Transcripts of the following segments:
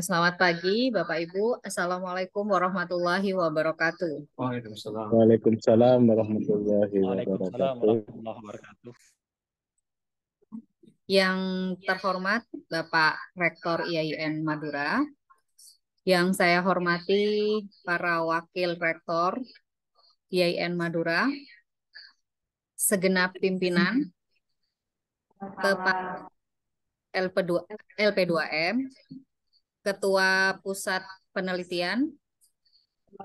Selamat pagi, Bapak Ibu. Assalamualaikum warahmatullahi wabarakatuh. Waalaikumsalam. Waalaikumsalam warahmatullahi Waalaikumsalam wabarakatuh. warahmatullahi wabarakatuh. Yang terhormat Bapak Rektor IAIN Madura, yang saya hormati para wakil rektor IAIN Madura, segenap pimpinan, Kepala LP2M, Ketua Pusat Penelitian,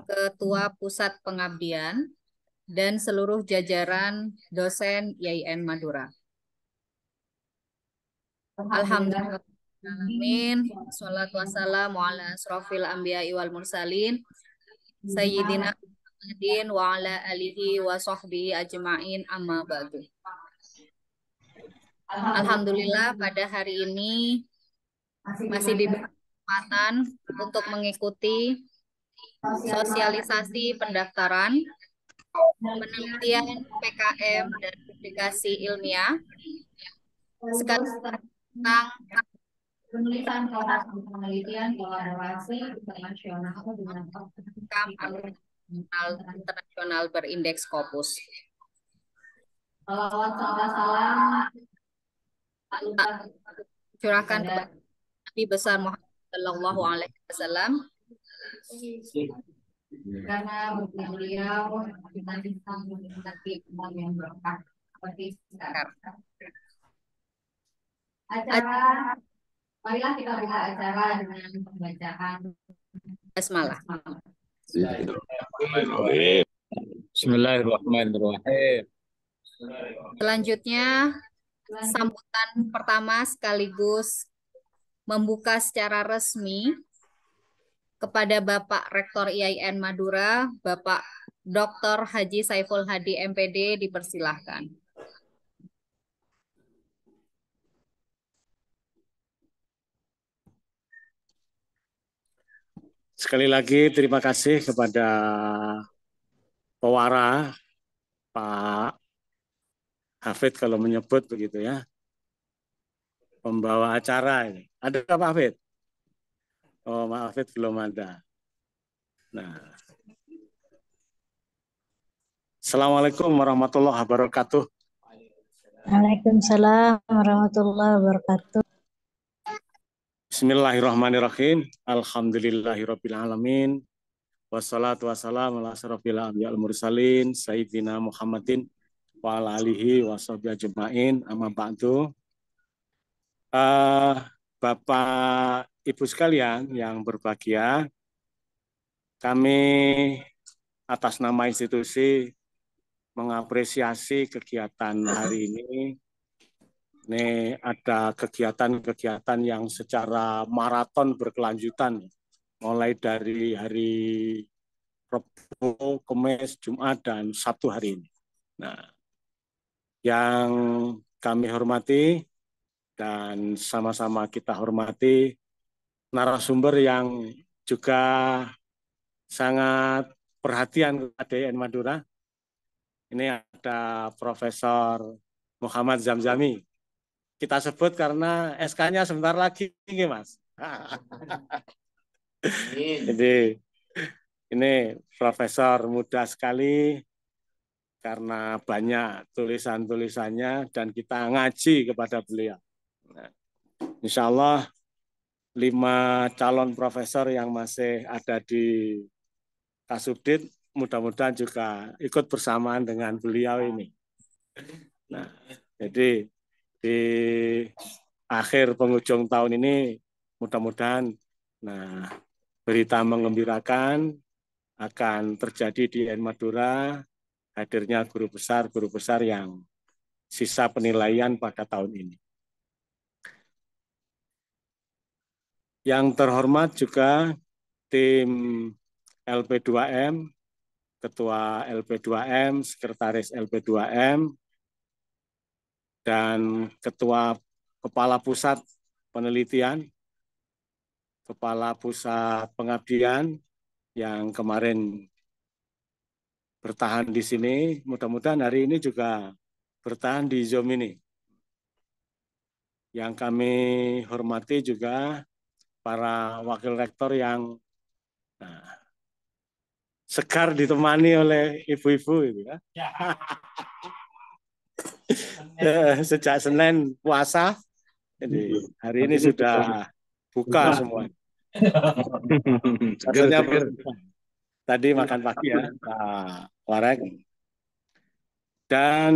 Ketua Pusat Pengabdian, dan seluruh jajaran dosen IAIN Madura. Alhamdulillah. Amin. Salatu wassalamu ala asrofil anbiya wal mursalin. Sayyidina Muhammadin wa ala alihi wa sahbihi ajma'in amma ba'du. Alhamdulillah pada hari ini masih diberi kesempatan untuk mengikuti sosialisasi pendaftaran penelitian PKM dan publikasi ilmiah sekaligus tentang penulisan kelas penelitian kolaborasi internasional dengan internasional berindeks Scopus. salawat serta salam Curahkan kepada Nabi besar Muhammad Sallallahu Alaihi Wasallam karena beliau kita bisa menikmati umat yang berkah seperti sekarang. Marilah kita buka acara dengan pembacaan basmalah. Bismillahirrahmanirrahim. Selanjutnya sambutan pertama sekaligus membuka secara resmi kepada Bapak Rektor IAIN Madura, Bapak Dr. Haji Saiful Hadi MPD, dipersilahkan. Sekali lagi terima kasih kepada pewara Pak Hafid kalau menyebut begitu ya. Pembawa acara ini. Ada Pak Hafid? Oh, Pak Hafid belum ada. Nah. Assalamualaikum warahmatullahi wabarakatuh. Waalaikumsalam warahmatullahi wabarakatuh. Bismillahirrahmanirrahim. Alhamdulillahirabbil alamin. Wassalatu wassalamu ala asrofil anbiya wal mursalin sayyidina Muhammadin wa ala alihi washabihi ajmain amma ba'du. Bapak Ibu sekalian yang berbahagia, kami atas nama institusi mengapresiasi kegiatan hari ini. Ini ada kegiatan-kegiatan yang secara maraton berkelanjutan, mulai dari hari Rabu, Kamis, Jumat, dan Sabtu hari ini. Nah, yang kami hormati dan sama-sama kita hormati narasumber yang juga sangat perhatian kepada IAIN Madura. Ini ada Profesor Muhammad Zamzami. Kita sebut karena SK-nya sebentar lagi, Mas. Jadi ini profesor muda sekali karena banyak tulisan-tulisannya dan kita ngaji kepada beliau. Nah, insya Allah 5 calon profesor yang masih ada di Kasubdit mudah-mudahan juga ikut bersamaan dengan beliau ini. Nah, jadi di akhir penghujung tahun ini mudah-mudahan berita mengembirakan akan terjadi di IAIN Madura hadirnya guru besar yang sisa penilaian pada tahun ini. Yang terhormat juga tim LP2M, Ketua LP2M, Sekretaris LP2M, dan Ketua Kepala Pusat Penelitian, Kepala Pusat Pengabdian yang kemarin bertahan di sini, mudah-mudahan hari ini juga bertahan di Zoom ini. Yang kami hormati juga para wakil rektor yang segar ditemani oleh ibu-ibu itu ya. Sejak Senin puasa, jadi hari ini sudah buka semua. Maksudnya tadi makan pagi ya, Pak Warek. Dan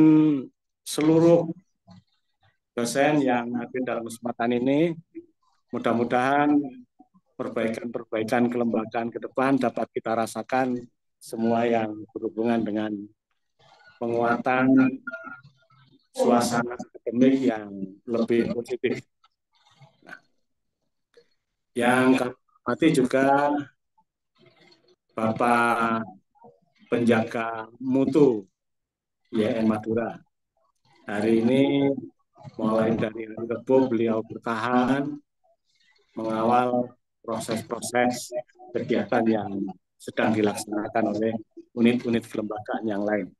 seluruh dosen yang hadir dalam kesempatan ini, mudah-mudahan perbaikan-perbaikan kelembagaan ke depan dapat kita rasakan semua yang berhubungan dengan penguatan suasana akademik yang lebih positif. Nah, yang kami hormati juga Bapak penjaga mutu YN Madura. Hari ini mulai dari hari Rabu beliau bertahan mengawal proses-proses kegiatan yang sedang dilaksanakan oleh unit-unit kelembagaan yang lain.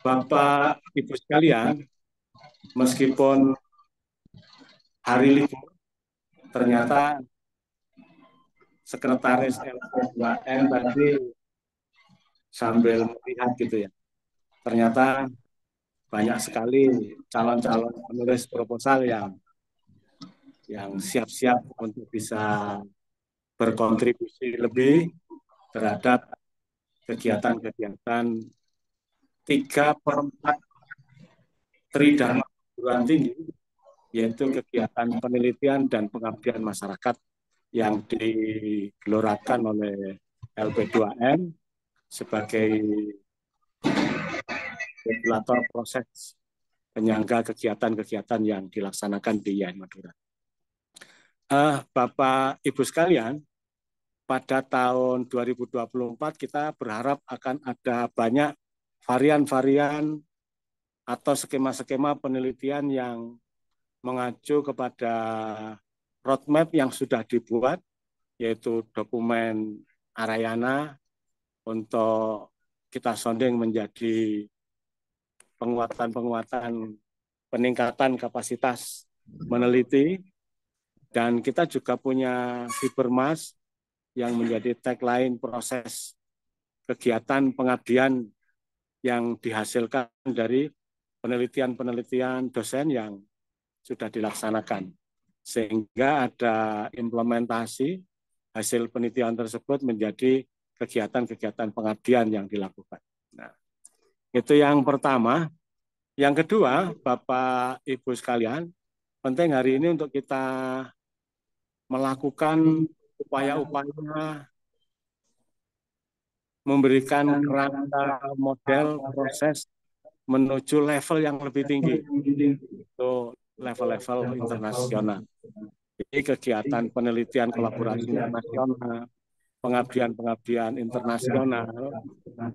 Bapak, Ibu sekalian, meskipun hari libur, ternyata Sekretaris LP2M tadi sambil melihat gitu ya, ternyata banyak sekali calon-calon penulis proposal yang siap-siap untuk bisa berkontribusi lebih terhadap kegiatan-kegiatan 3/4 Tridharma perguruan tinggi, yaitu kegiatan penelitian dan pengabdian masyarakat yang digelorakan oleh LP2M sebagai regulator proses penyangga kegiatan-kegiatan yang dilaksanakan di YN Madura. Bapak Ibu sekalian, pada tahun 2024 kita berharap akan ada banyak varian-varian atau skema-skema penelitian yang mengacu kepada roadmap yang sudah dibuat, yaitu dokumen Arayana untuk kita sounding menjadi penguatan peningkatan kapasitas meneliti. Dan kita juga punya Fibermas yang menjadi tagline proses kegiatan pengabdian yang dihasilkan dari penelitian-penelitian dosen yang sudah dilaksanakan. Sehingga ada implementasi hasil penelitian tersebut menjadi kegiatan-kegiatan pengabdian yang dilakukan. Nah, itu yang pertama. Yang kedua, Bapak Ibu sekalian, penting hari ini untuk kita melakukan upaya-upaya memberikan kerangka model proses menuju level yang lebih tinggi, itu level-level internasional. Jadi kegiatan penelitian kolaborasi internasional, pengabdian-pengabdian internasional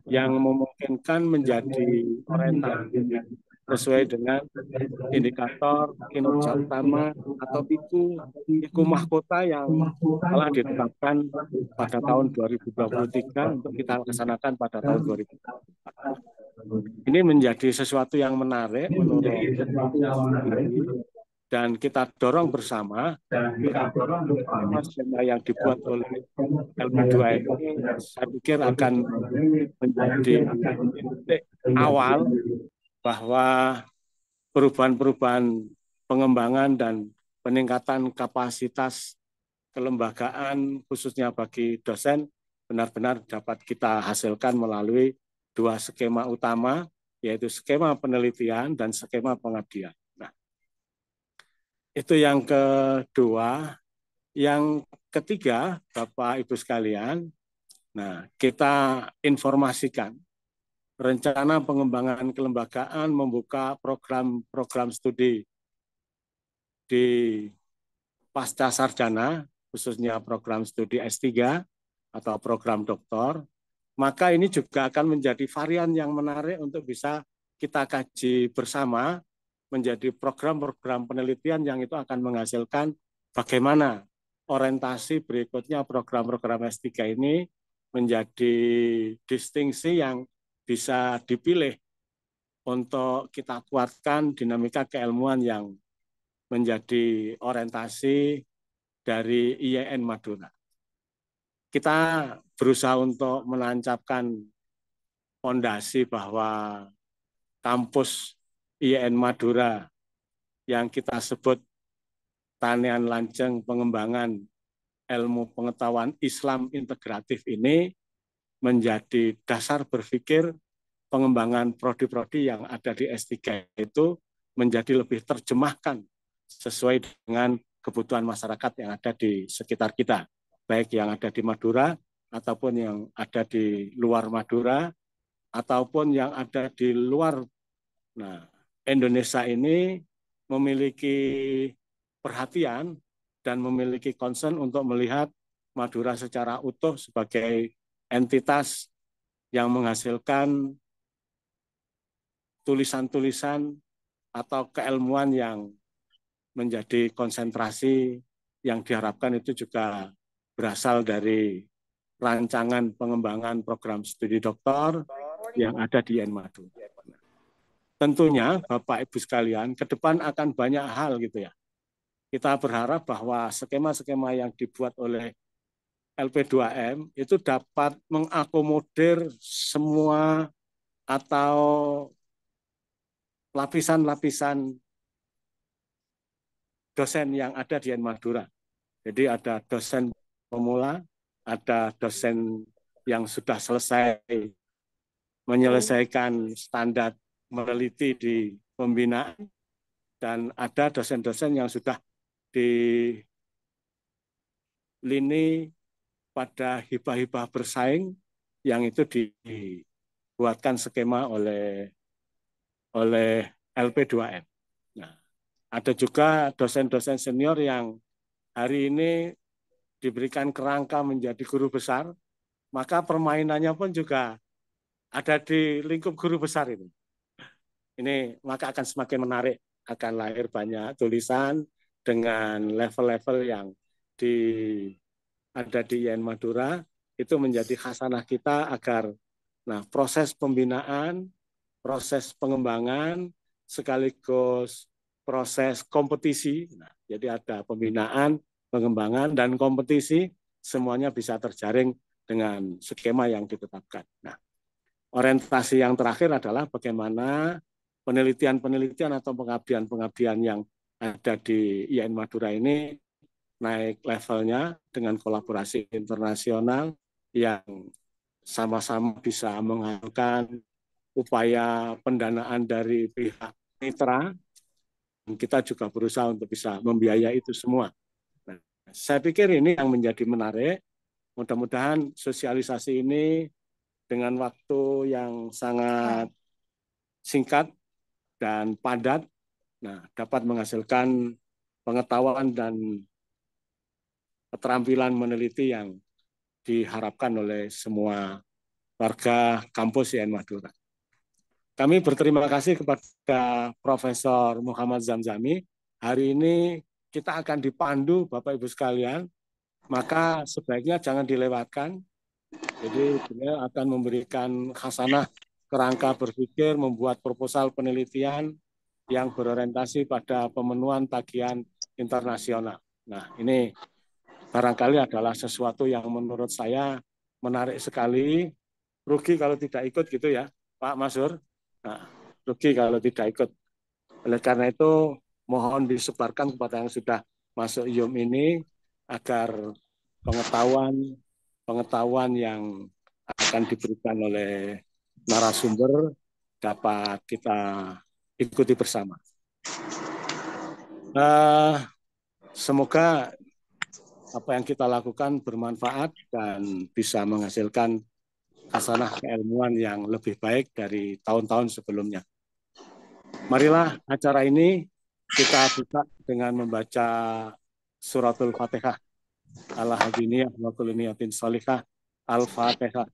yang memungkinkan menjadi orientasi sesuai dengan indikator kinerja utama atau IKU mahkota yang telah ditetapkan pada tahun 2023 untuk kita laksanakan pada tahun 2024. Ini menjadi sesuatu yang menarik menurut dan kita dorong bersama skema yang dibuat oleh LP2M ini saya pikir akan menjadi titik awal bahwa perubahan-perubahan pengembangan dan peningkatan kapasitas kelembagaan khususnya bagi dosen benar-benar dapat kita hasilkan melalui dua skema utama, yaitu skema penelitian dan skema pengabdian. Nah, itu yang kedua. Yang ketiga, Bapak Ibu sekalian, nah kita informasikan rencana pengembangan kelembagaan membuka program studi di pasca sarjana, khususnya program studi S3 atau program doktor, maka ini juga akan menjadi varian yang menarik untuk bisa kita kaji bersama menjadi program-program penelitian yang itu akan menghasilkan bagaimana orientasi berikutnya program-program S3 ini menjadi distingsi yang bisa dipilih untuk kita kuatkan dinamika keilmuan yang menjadi orientasi dari IAIN Madura. Kita berusaha untuk menancapkan fondasi bahwa kampus IAIN Madura yang kita sebut Tanian Lanjeng Pengembangan Ilmu Pengetahuan Islam Integratif ini menjadi dasar berpikir pengembangan prodi-prodi yang ada di S3 itu menjadi lebih terjemahkan sesuai dengan kebutuhan masyarakat yang ada di sekitar kita, baik yang ada di Madura ataupun yang ada di luar Madura ataupun yang ada di luar. Nah, Indonesia ini memiliki perhatian dan memiliki concern untuk melihat Madura secara utuh sebagai entitas yang menghasilkan tulisan-tulisan atau keilmuan yang menjadi konsentrasi yang diharapkan itu juga berasal dari rancangan pengembangan program studi doktor yang ada di IAIN Madura. Tentunya Bapak Ibu sekalian, ke depan akan banyak hal gitu ya. Kita berharap bahwa skema-skema yang dibuat oleh LP2M itu dapat mengakomodir semua atau lapisan-lapisan dosen yang ada di IAIN Madura. Jadi ada dosen pemula, ada dosen yang sudah selesai menyelesaikan standar meneliti di pembinaan, dan ada dosen-dosen yang sudah di lini pada hibah-hibah bersaing yang itu dibuatkan skema oleh LP2M. Nah, ada juga dosen-dosen senior yang hari ini diberikan kerangka menjadi guru besar, maka permainannya pun juga ada di lingkup guru besar ini. Ini maka akan semakin menarik, akan lahir banyak tulisan dengan level-level yang ada di IAIN Madura, itu menjadi khasanah kita agar proses pembinaan, proses pengembangan, sekaligus proses kompetisi. Jadi ada pembinaan, pengembangan, dan kompetisi, semuanya bisa terjaring dengan skema yang ditetapkan. Orientasi yang terakhir adalah bagaimana penelitian-penelitian atau pengabdian-pengabdian yang ada di IAIN Madura ini naik levelnya dengan kolaborasi internasional yang sama-sama bisa menghasilkan upaya pendanaan dari pihak mitra. Kita juga berusaha untuk bisa membiayai itu semua. Saya pikir ini yang menjadi menarik. Mudah-mudahan sosialisasi ini dengan waktu yang sangat singkat dan padat, dapat menghasilkan pengetahuan dan keterampilan meneliti yang diharapkan oleh semua warga kampus IAIN Madura. Kami berterima kasih kepada Profesor Muhammad Zamzami. Hari ini kita akan dipandu Bapak Ibu sekalian, maka sebaiknya jangan dilewatkan. Jadi beliau akan memberikan khasanah kerangka berpikir, membuat proposal penelitian yang berorientasi pada pemenuhan tagihan internasional. Ini barangkali adalah sesuatu yang menurut saya menarik sekali. Rugi kalau tidak ikut gitu ya, Pak Masur. Rugi kalau tidak ikut. Oleh karena itu, mohon disebarkan kepada yang sudah masuk IUM ini agar pengetahuan yang akan diberikan oleh narasumber dapat kita ikuti bersama. Semoga apa yang kita lakukan bermanfaat dan bisa menghasilkan khasanah keilmuan yang lebih baik dari tahun-tahun sebelumnya. Marilah acara ini kita buka dengan membaca suratul Fatihah. Ala hadiniyah wa kulli niyatin sholihah. Al-Fatihah.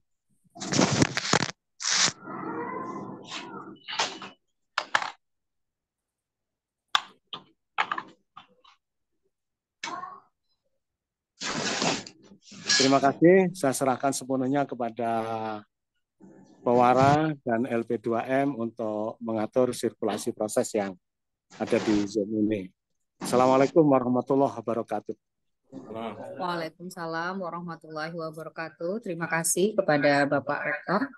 Terima kasih, saya serahkan sepenuhnya kepada Pewara dan LP2M untuk mengatur sirkulasi proses yang ada di Zoom ini. Assalamualaikum warahmatullahi wabarakatuh. Waalaikumsalam warahmatullahi wabarakatuh. Terima kasih kepada Bapak Rektor.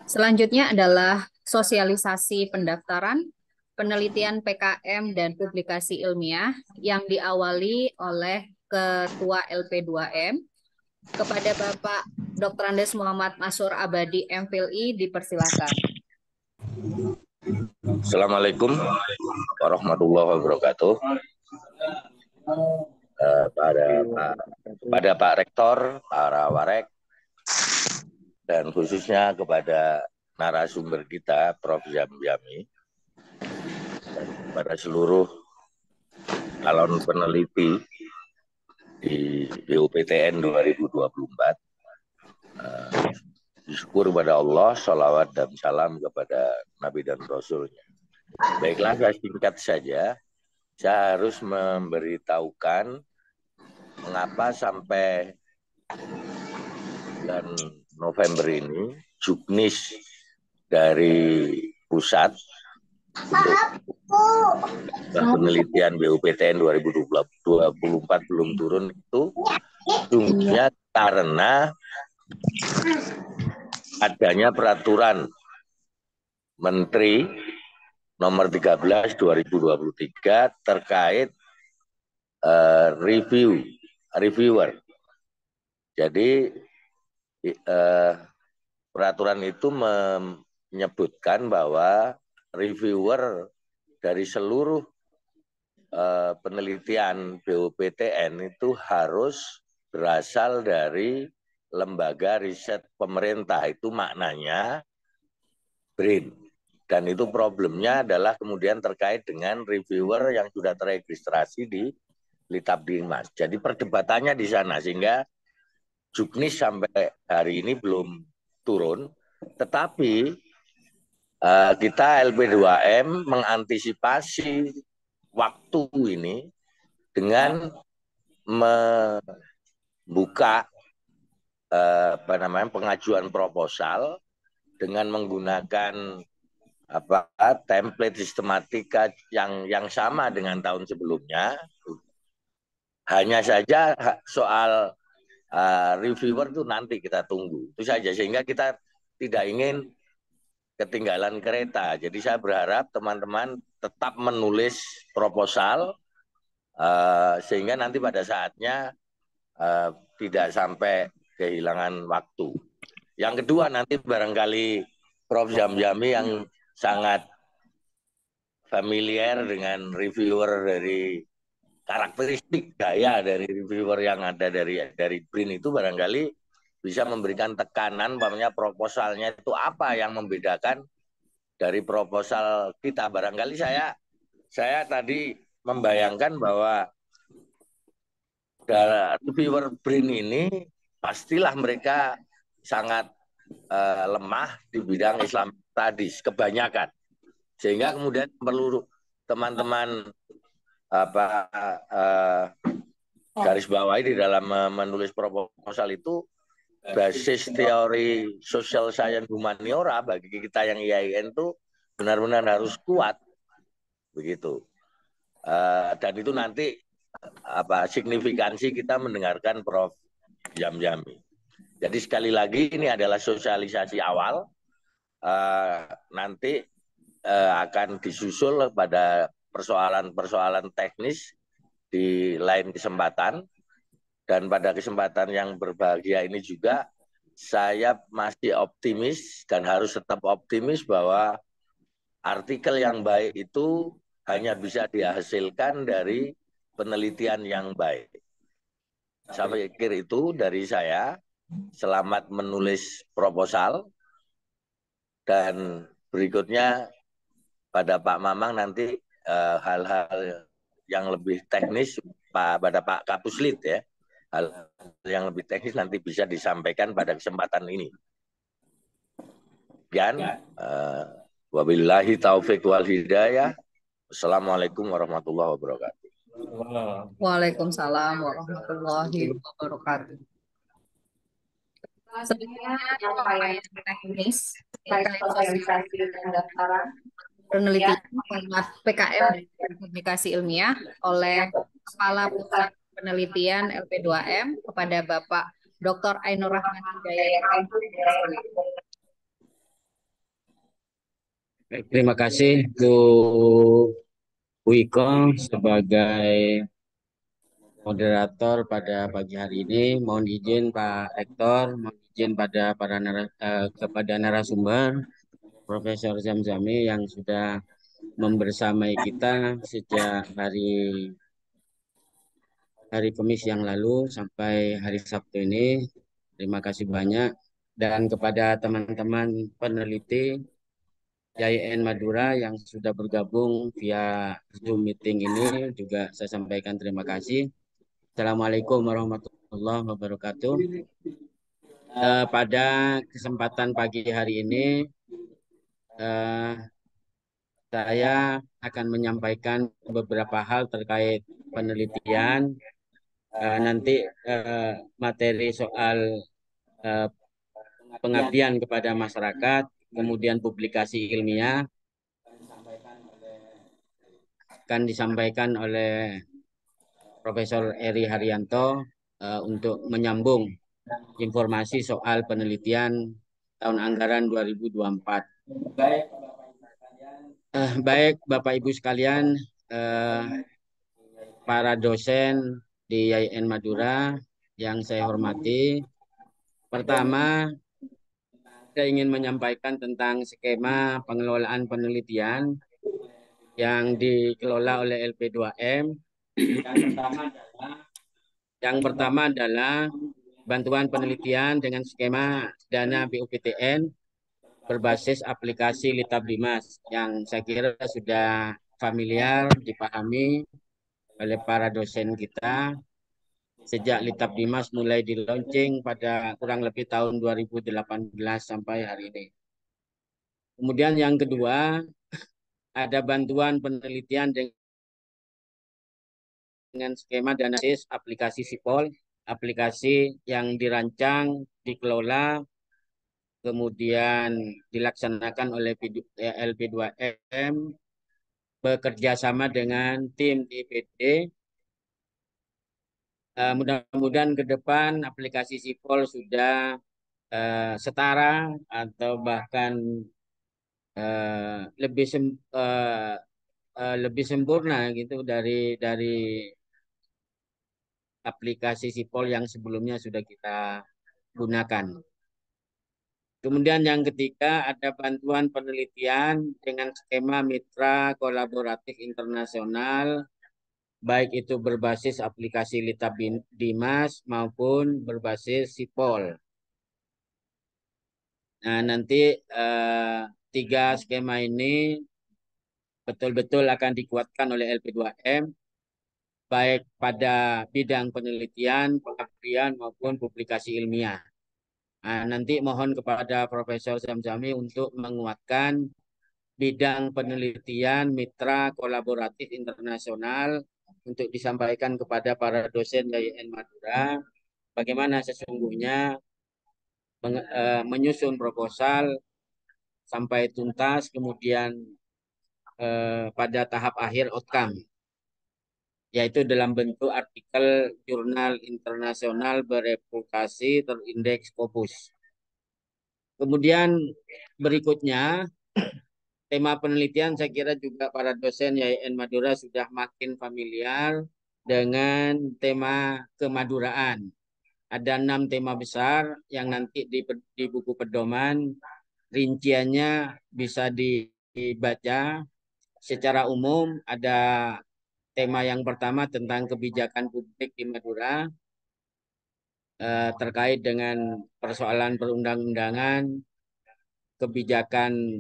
Selanjutnya adalah sosialisasi pendaftaran, penelitian PKM dan publikasi ilmiah yang diawali oleh Ketua LP2M. Kepada Bapak Dr. Andes Muhammad Masur Abadi MPhilI dipersilakan. Assalamualaikum warahmatullahi wabarakatuh. Pada Pak Rektor, para warek, dan khususnya kepada narasumber kita, Prof. Jamjami, dan kepada seluruh calon peneliti di BUPTN 2024. Syukur kepada Allah, salawat dan salam kepada Nabi dan Rasulnya. Baiklah, saya singkat saja. Saya harus memberitahukan mengapa sampai bulan November ini Juknis dari pusat untuk penelitian BUPTN 2024 belum turun itu sungguhnya karena adanya peraturan Menteri nomor 13 2023 terkait reviewer. Jadi peraturan itu menyebutkan bahwa reviewer dari seluruh penelitian BUPTN itu harus berasal dari lembaga riset pemerintah. Itu maknanya BRIN. Dan itu problemnya adalah kemudian terkait dengan reviewer yang sudah teregistrasi di Litbangdimas. Jadi perdebatannya di sana, sehingga Juknis sampai hari ini belum turun. Tetapi kita LP2M mengantisipasi waktu ini dengan membuka pengajuan proposal dengan menggunakan template sistematika yang sama dengan tahun sebelumnya. Hanya saja soal reviewer itu nanti kita tunggu. Itu saja, sehingga kita tidak ingin ketinggalan kereta. Jadi saya berharap teman-teman tetap menulis proposal sehingga nanti pada saatnya tidak sampai kehilangan waktu. Yang kedua, nanti barangkali Prof. Jamjami yang sangat familiar dengan reviewer dari karakteristik gaya dari reviewer yang ada dari BRIN itu barangkali bisa memberikan tekanan bahwa proposalnya itu apa yang membedakan dari proposal kita. Barangkali saya tadi membayangkan bahwa reviewer BRIN ini pastilah mereka sangat lemah di bidang Islam Studies kebanyakan, sehingga kemudian perlu teman-teman garis bawahi di dalam menulis proposal itu basis teori social science humaniora bagi kita yang IAIN itu benar-benar harus kuat begitu. Dan itu nanti signifikansi kita mendengarkan Prof. Jamjami. Jadi sekali lagi ini adalah sosialisasi awal, nanti akan disusul pada persoalan-persoalan teknis di lain kesempatan. Dan pada kesempatan yang berbahagia ini juga saya masih optimis dan harus tetap optimis bahwa artikel yang baik itu hanya bisa dihasilkan dari penelitian yang baik. Saya pikir itu dari saya. Selamat menulis proposal, dan berikutnya pada Pak Mamang nanti hal-hal yang lebih teknis pada Pak Kapuslit ya, hal yang lebih teknis nanti bisa disampaikan pada kesempatan ini. Sekian, wabillahi taufiq wal hidayah. Assalamualaikum warahmatullahi wabarakatuh. Waalaikumsalam warahmatullahi wabarakatuh. Selanjutnya penyampaian teknis terkait sosialisasi pendaftaran, penelitian format PKM dan publikasi ilmiah oleh Kepala Pusat Penelitian LP2M kepada Bapak Dr. Ainur Rahman Hidayat. Baik, terima kasih Bu Wiko sebagai moderator pada pagi hari ini. Mohon izin Pak Rektor, mohon izin kepada narasumber Profesor Zamzami yang sudah membersamai kita sejak hari Kamis yang lalu sampai hari Sabtu ini. Terima kasih banyak. Dan kepada teman-teman peneliti YIN Madura yang sudah bergabung via Zoom meeting ini juga saya sampaikan terima kasih. Assalamualaikum warahmatullahi wabarakatuh. Pada kesempatan pagi hari ini saya akan menyampaikan beberapa hal terkait penelitian. Nanti materi soal pengabdian kepada masyarakat, kemudian publikasi ilmiah akan disampaikan oleh Profesor Eri Haryanto untuk menyambung informasi soal penelitian tahun anggaran 2024. Baik Bapak Ibu sekalian, para dosen di YIN Madura yang saya hormati. Pertama, saya ingin menyampaikan tentang skema pengelolaan penelitian yang dikelola oleh LP2M. Yang pertama adalah bantuan penelitian dengan skema dana BUPTN berbasis aplikasi Litablimas yang saya kira sudah familiar dipahami oleh para dosen kita sejak Litablimas mulai di launching pada kurang lebih tahun 2018 sampai hari ini. Kemudian yang kedua, ada bantuan penelitian dengan skema dana BIS aplikasi Sipol, aplikasi yang dirancang, dikelola, kemudian dilaksanakan oleh LP2M bekerja sama dengan tim IPD. Mudah-mudahan ke depan aplikasi Sipol sudah setara atau bahkan lebih sempurna gitu dari aplikasi Sipol yang sebelumnya sudah kita gunakan. Kemudian yang ketiga ada bantuan penelitian dengan skema mitra kolaboratif internasional, baik itu berbasis aplikasi Litablimas maupun berbasis Sipol. Nah, nanti tiga skema ini betul-betul akan dikuatkan oleh LP2M, baik pada bidang penelitian, pengabdian maupun publikasi ilmiah. Nah, nanti mohon kepada Profesor Zamzami untuk menguatkan bidang penelitian mitra kolaboratif internasional untuk disampaikan kepada para dosen YIN Madura bagaimana sesungguhnya menyusun proposal sampai tuntas, kemudian pada tahap akhir outcome, yaitu dalam bentuk artikel jurnal internasional bereputasi terindeks Scopus. Kemudian berikutnya, tema penelitian saya kira juga para dosen YIN Madura sudah makin familiar dengan tema kemaduraan. Ada 6 tema besar yang nanti di buku pedoman rinciannya bisa dibaca secara umum. Ada tema yang pertama tentang kebijakan publik di Madura terkait dengan persoalan perundang-undangan, kebijakan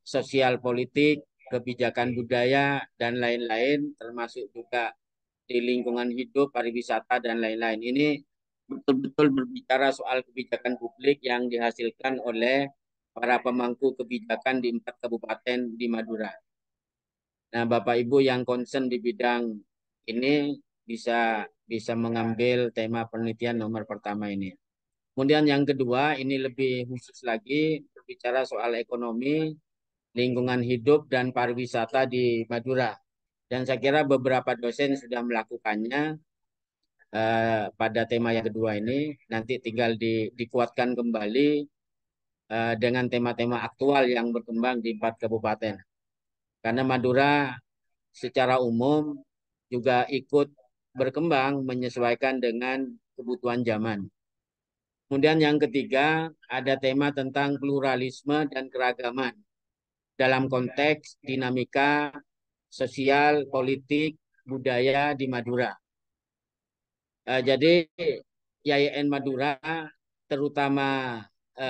sosial politik, kebijakan budaya, dan lain-lain, termasuk juga di lingkungan hidup, pariwisata, dan lain-lain. Ini betul-betul berbicara soal kebijakan publik yang dihasilkan oleh para pemangku kebijakan di 4 kabupaten di Madura. Nah, Bapak Ibu yang concern di bidang ini bisa mengambil tema penelitian nomor pertama ini. Kemudian yang kedua, ini lebih khusus lagi berbicara soal ekonomi, lingkungan hidup dan pariwisata di Madura. Dan saya kira beberapa dosen sudah melakukannya pada tema yang kedua ini. Nanti tinggal dikuatkan kembali dengan tema-tema aktual yang berkembang di 4 kabupaten. Karena Madura secara umum juga ikut berkembang menyesuaikan dengan kebutuhan zaman. Kemudian yang ketiga, ada tema tentang pluralisme dan keragaman dalam konteks dinamika sosial, politik, budaya di Madura. Jadi YIN Madura, terutama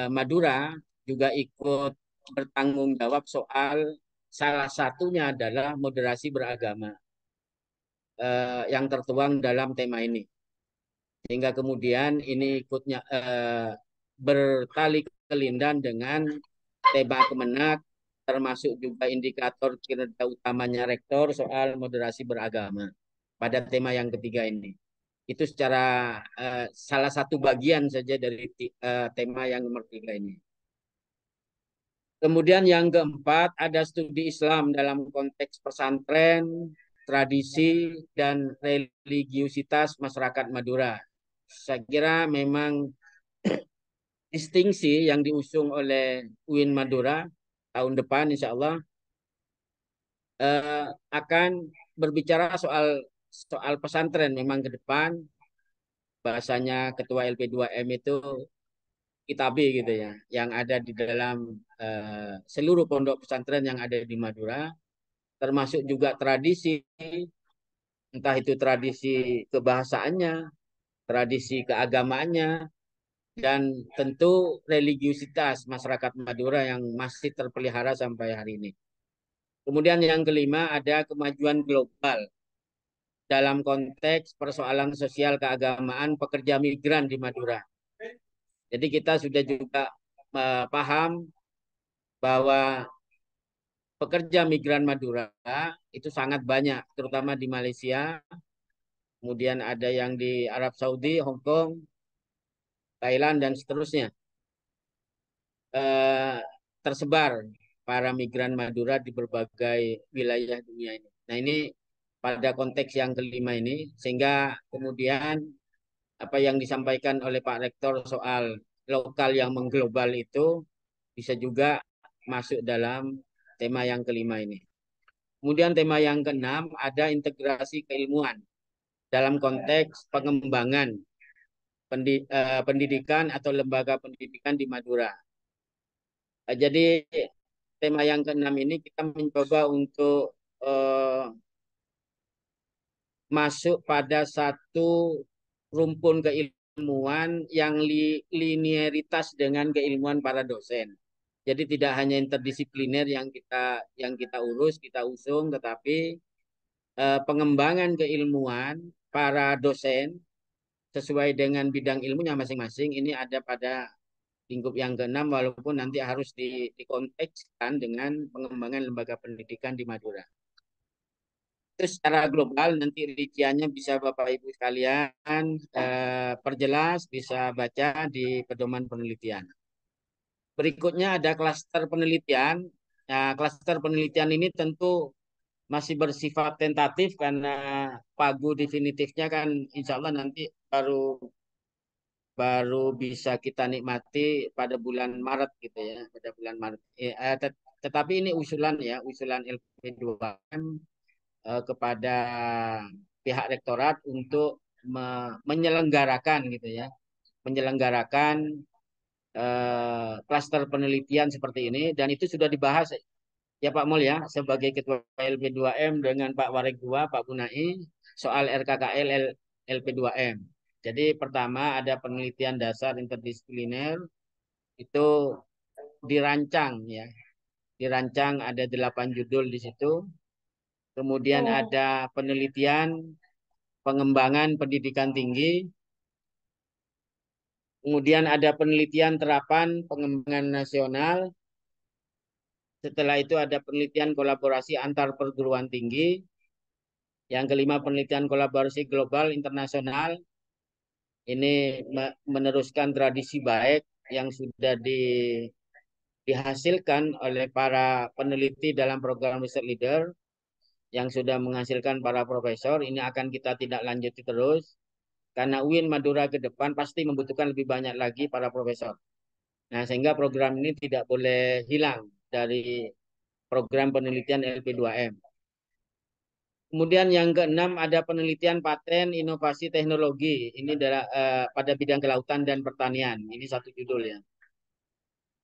Madura, juga ikut bertanggung jawab soal salah satunya adalah moderasi beragama yang tertuang dalam tema ini. Sehingga kemudian ini ikutnya bertali kelindan dengan tema Kemenak, termasuk juga indikator kinerja utamanya rektor soal moderasi beragama pada tema yang ketiga ini. Itu secara salah satu bagian saja dari tema yang nomor 3 ini. Kemudian yang keempat ada studi Islam dalam konteks pesantren, tradisi, dan religiusitas masyarakat Madura. Saya kira memang distingsi yang diusung oleh UIN Madura tahun depan insya Allah akan berbicara soal pesantren memang ke depan. Bahasanya ketua LP2M itu kitabi gitu ya, yang ada di dalam seluruh pondok pesantren yang ada di Madura, termasuk juga tradisi, entah itu tradisi kebahasaannya, tradisi keagamaannya, dan tentu religiusitas masyarakat Madura yang masih terpelihara sampai hari ini. Kemudian yang kelima ada kemajuan global dalam konteks persoalan sosial keagamaan pekerja migran di Madura. Jadi kita sudah juga paham bahwa pekerja migran Madura itu sangat banyak, terutama di Malaysia, kemudian ada yang di Arab Saudi, Hong Kong, Thailand, dan seterusnya. Tersebar para migran Madura di berbagai wilayah dunia ini. Nah ini pada konteks yang kelima ini, sehingga kemudian apa yang disampaikan oleh Pak Rektor soal lokal yang mengglobal itu bisa juga masuk dalam tema yang kelima ini. Kemudian tema yang keenam ada integrasi keilmuan dalam konteks pengembangan pendidikan atau lembaga pendidikan di Madura. Jadi tema yang keenam ini kita mencoba untuk masuk pada satu rumpun keilmuan yang linearitas dengan keilmuan para dosen. Jadi tidak hanya interdisipliner yang kita urus, kita usung, tetapi pengembangan keilmuan para dosen sesuai dengan bidang ilmunya masing-masing ini ada pada lingkup yang keenam, walaupun nanti harus dikontekskan dengan pengembangan lembaga pendidikan di Madura. Itu secara global, nanti rinciannya bisa Bapak Ibu sekalian perjelas, bisa baca di pedoman penelitian. Berikutnya ada klaster penelitian. Nah, klaster penelitian ini tentu masih bersifat tentatif karena pagu definitifnya kan insya Allah nanti baru bisa kita nikmati pada bulan Maret gitu ya, pada bulan Maret. Tetapi ini usulan ya, usulan LP2M kepada pihak rektorat untuk menyelenggarakan gitu ya, menyelenggarakan klaster penelitian seperti ini, dan itu sudah dibahas ya Pak Mul ya sebagai ketua LP2M dengan Pak Warik 2, Pak Bunai soal RKKL LP2M. Jadi pertama ada penelitian dasar interdisipliner itu dirancang ya. Dirancang ada 8 judul di situ. Kemudian ada penelitian pengembangan pendidikan tinggi. Kemudian ada penelitian terapan pengembangan nasional. Setelah itu ada penelitian kolaborasi antar perguruan tinggi. Yang kelima penelitian kolaborasi global internasional. Ini meneruskan tradisi baik yang sudah dihasilkan oleh para peneliti dalam program Research Leader yang sudah menghasilkan para profesor, ini akan kita tidak lanjuti terus. Karena UIN Madura ke depan pasti membutuhkan lebih banyak lagi para profesor. Nah, sehingga program ini tidak boleh hilang dari program penelitian LP2M. Kemudian yang keenam ada penelitian paten inovasi teknologi. Ini adalah pada bidang kelautan dan pertanian. Ini satu judul ya.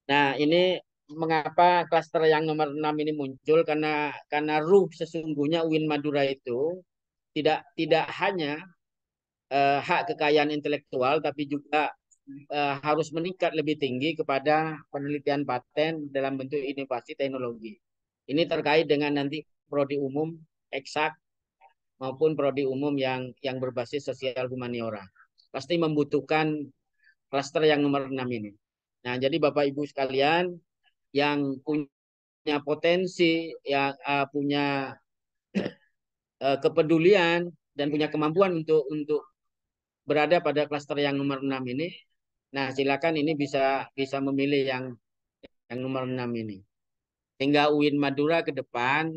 Nah, ini mengapa klaster yang nomor 6 ini muncul karena ruh sesungguhnya UIN Madura itu tidak hanya hak kekayaan intelektual tapi juga harus meningkat lebih tinggi kepada penelitian paten dalam bentuk inovasi teknologi. Ini terkait dengan nanti prodi umum eksak maupun prodi umum yang berbasis sosial humaniora. Pasti membutuhkan klaster yang nomor 6 ini. Nah, jadi Bapak Ibu sekalian yang punya potensi, yang punya kepedulian dan punya kemampuan untuk berada pada klaster yang nomor 6 ini, nah silakan ini bisa memilih yang nomor 6 ini. Sehingga UIN Madura ke depan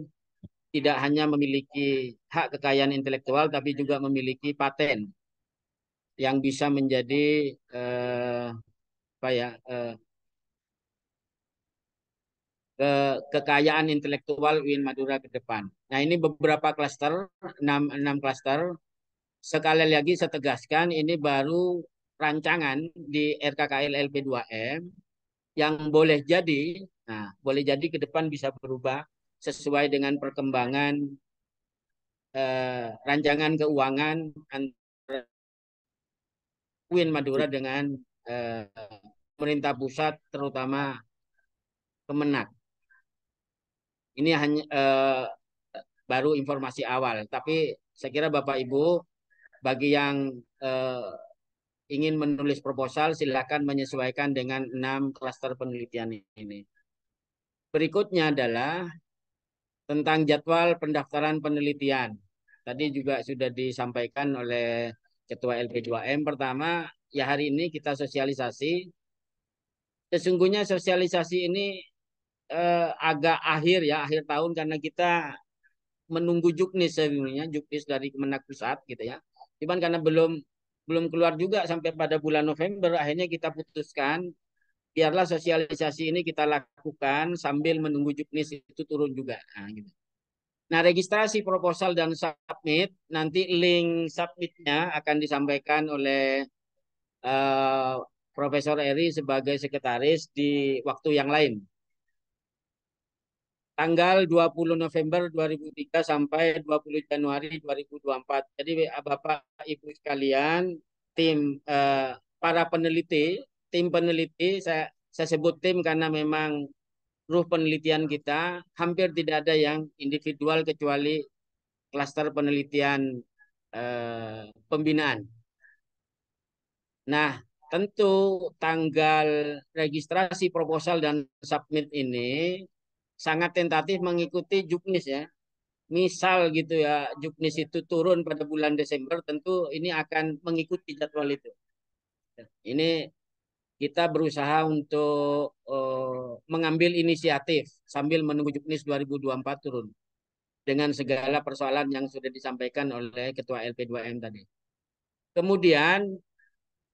tidak hanya memiliki hak kekayaan intelektual tapi juga memiliki paten yang bisa menjadi kekayaan intelektual UIN Madura ke depan. Nah, ini beberapa klaster, 6 klaster. Sekali lagi saya tegaskan, ini baru rancangan di RKKL LP2M yang boleh jadi ke depan bisa berubah sesuai dengan perkembangan rancangan keuangan antara UIN Madura dengan pemerintah pusat, terutama Kemenak. Ini hanya baru informasi awal, tapi saya kira Bapak Ibu bagi yang ingin menulis proposal silakan menyesuaikan dengan 6 klaster penelitian ini. Berikutnya adalah tentang jadwal pendaftaran penelitian. Tadi juga sudah disampaikan oleh Ketua LP2M. Pertama, ya hari ini kita sosialisasi. Sesungguhnya sosialisasi ini agak akhir tahun karena kita menunggu juknis sebenarnya, juknis dari Kemenak Pusat gitu ya. Cuman karena belum keluar juga sampai pada bulan November, akhirnya kita putuskan biarlah sosialisasi ini kita lakukan sambil menunggu juknis itu turun juga. Nah, gitu. Nah, registrasi proposal dan submit, nanti link submitnya akan disampaikan oleh Profesor Eri sebagai sekretaris di waktu yang lain. Tanggal 20 November 2003 sampai 20 Januari 2024. Jadi Bapak Ibu sekalian, tim para peneliti, tim peneliti, saya sebut tim karena memang ruh penelitian kita hampir tidak ada yang individual kecuali klaster penelitian pembinaan. Nah, tentu tanggal registrasi proposal dan submit ini sangat tentatif mengikuti juknis ya. Misal gitu ya, juknis itu turun pada bulan Desember, tentu ini akan mengikuti jadwal itu. Ini kita berusaha untuk mengambil inisiatif sambil menunggu juknis 2024 turun. Dengan segala persoalan yang sudah disampaikan oleh Ketua LP2M tadi. Kemudian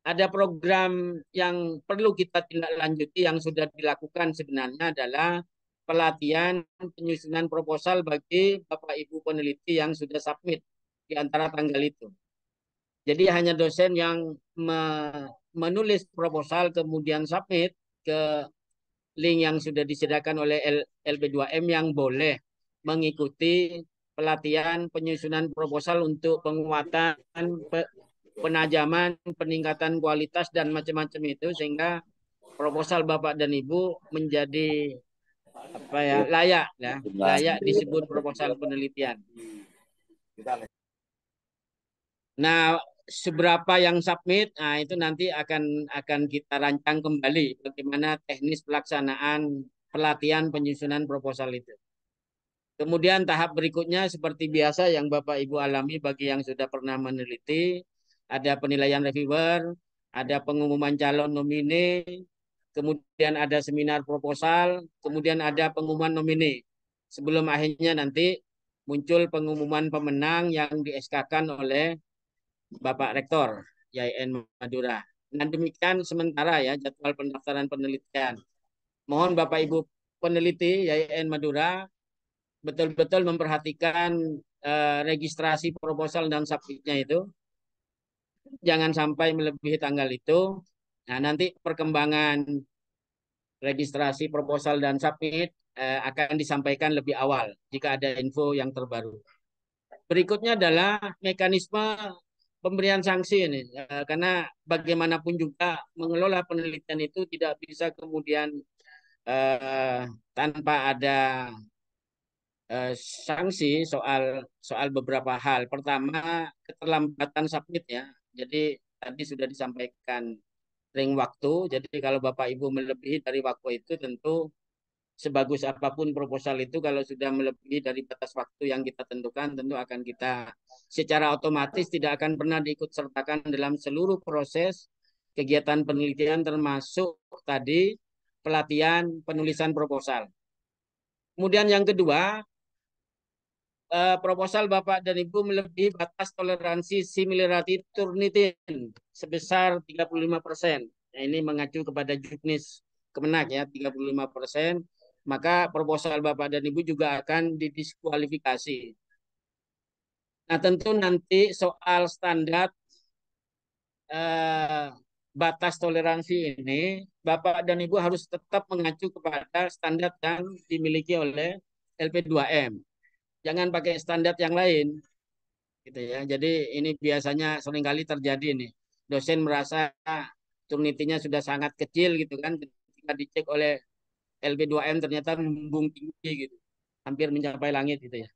ada program yang perlu kita tindak lanjuti yang sudah dilakukan sebenarnya adalah pelatihan penyusunan proposal bagi Bapak Ibu peneliti yang sudah submit di antara tanggal itu. Jadi hanya dosen yang menulis proposal kemudian submit ke link yang sudah disediakan oleh LP2M yang boleh mengikuti pelatihan penyusunan proposal untuk penguatan, penajaman, peningkatan kualitas dan macam-macam itu sehingga proposal Bapak dan Ibu menjadi layak disebut proposal penelitian. Nah, seberapa yang submit, nah itu nanti akan kita rancang kembali bagaimana teknis pelaksanaan pelatihan penyusunan proposal itu. Kemudian tahap berikutnya seperti biasa yang Bapak Ibu alami bagi yang sudah pernah meneliti, ada penilaian reviewer, ada pengumuman calon nomine, kemudian ada seminar proposal, kemudian ada pengumuman nomine. Sebelum akhirnya nanti muncul pengumuman pemenang yang di-SK-kan oleh Bapak Rektor YIN Madura. Nah, demikian sementara ya jadwal pendaftaran penelitian. Mohon Bapak Ibu peneliti YIN Madura betul-betul memperhatikan registrasi proposal dan submitnya itu. Jangan sampai melebihi tanggal itu. Nah, nanti perkembangan registrasi proposal dan submit akan disampaikan lebih awal jika ada info yang terbaru. Berikutnya adalah mekanisme pemberian sanksi ini, karena bagaimanapun juga mengelola penelitian itu tidak bisa kemudian tanpa ada sanksi soal beberapa hal. Pertama, keterlambatan submit ya. Jadi tadi sudah disampaikan ring waktu. Jadi kalau Bapak Ibu melebihi dari waktu itu tentu sebagus apapun proposal itu kalau sudah melebihi dari batas waktu yang kita tentukan tentu akan kita secara otomatis tidak akan pernah diikut sertakan dalam seluruh proses kegiatan penelitian termasuk tadi pelatihan penulisan proposal. Kemudian yang kedua, proposal Bapak dan Ibu melebihi batas toleransi similarity Turnitin sebesar 35%. Nah, ini mengacu kepada juknis Kemenak ya, 35%. Maka proposal Bapak dan Ibu juga akan didiskualifikasi. Nah, tentu nanti soal standar batas toleransi ini, Bapak dan Ibu harus tetap mengacu kepada standar yang dimiliki oleh LP2M. Jangan pakai standar yang lain. Gitu ya. Jadi ini biasanya seringkali terjadi nih. Dosen merasa turnitinya sudah sangat kecil gitu kan, ketika dicek oleh LP2M ternyata membumbung tinggi gitu. Hampir mencapai langit gitu ya.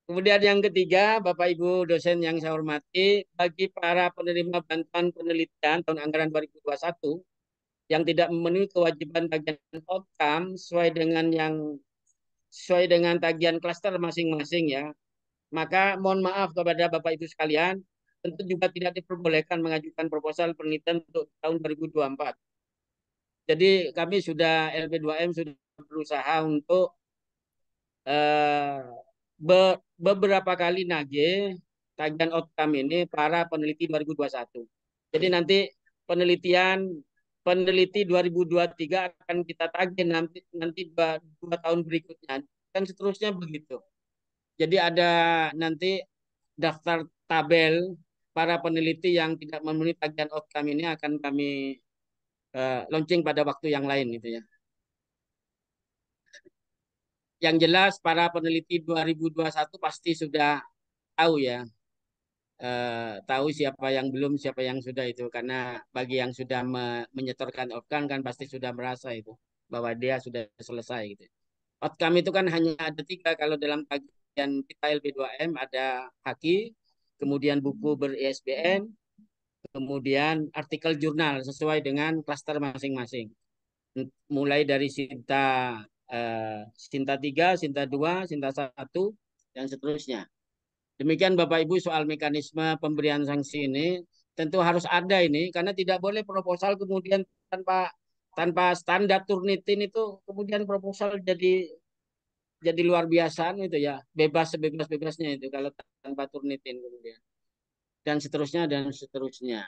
Kemudian yang ketiga, Bapak Ibu dosen yang saya hormati, bagi para penerima bantuan penelitian tahun anggaran 2021 yang tidak memenuhi kewajiban tagihan outcome sesuai dengan tagihan klaster masing-masing ya, maka mohon maaf kepada Bapak Ibu sekalian, tentu juga tidak diperbolehkan mengajukan proposal penelitian untuk tahun 2024. Jadi kami sudah LP2M sudah berusaha untuk beberapa kali nagih tagihan outcome ini para peneliti 2021. Jadi nanti peneliti 2023 akan kita tagih nanti 2 tahun berikutnya dan seterusnya begitu. Jadi ada nanti daftar tabel para peneliti yang tidak memenuhi tagihan outcome ini akan kami launching pada waktu yang lain gitu ya. Yang jelas para peneliti 2021 pasti sudah tahu ya, tahu siapa yang belum, siapa yang sudah itu. Karena bagi yang sudah menyetorkan outcome kan pasti sudah merasa itu bahwa dia sudah selesai gitu. Outcome itu kan hanya ada 3 kalau dalam tagihan kita LP2M, ada haki, kemudian buku ber-ISBN, kemudian artikel jurnal sesuai dengan klaster masing-masing. Mulai dari Sinta 3, Sinta 2, Sinta 1, dan seterusnya. Demikian Bapak Ibu soal mekanisme pemberian sanksi ini tentu harus ada ini karena tidak boleh proposal kemudian tanpa standar Turnitin itu kemudian proposal jadi luar biasa itu ya, bebas sebebas-bebasnya itu kalau tanpa Turnitin kemudian. Dan seterusnya.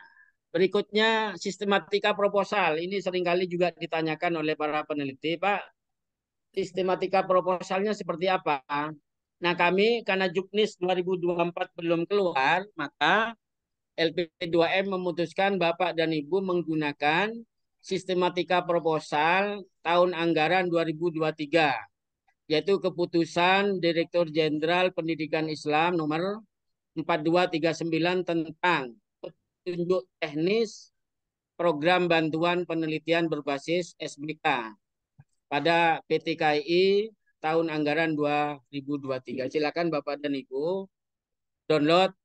Berikutnya sistematika proposal. Ini seringkali juga ditanyakan oleh para peneliti, Pak, sistematika proposalnya seperti apa? Nah, kami karena Juknis 2024 belum keluar, maka LP2M memutuskan Bapak dan Ibu menggunakan sistematika proposal tahun anggaran 2023, yaitu keputusan Direktur Jenderal Pendidikan Islam nomor 4239 tentang petunjuk teknis program bantuan penelitian berbasis SBK pada PT KAI tahun anggaran 2023. Silakan Bapak dan Ibu download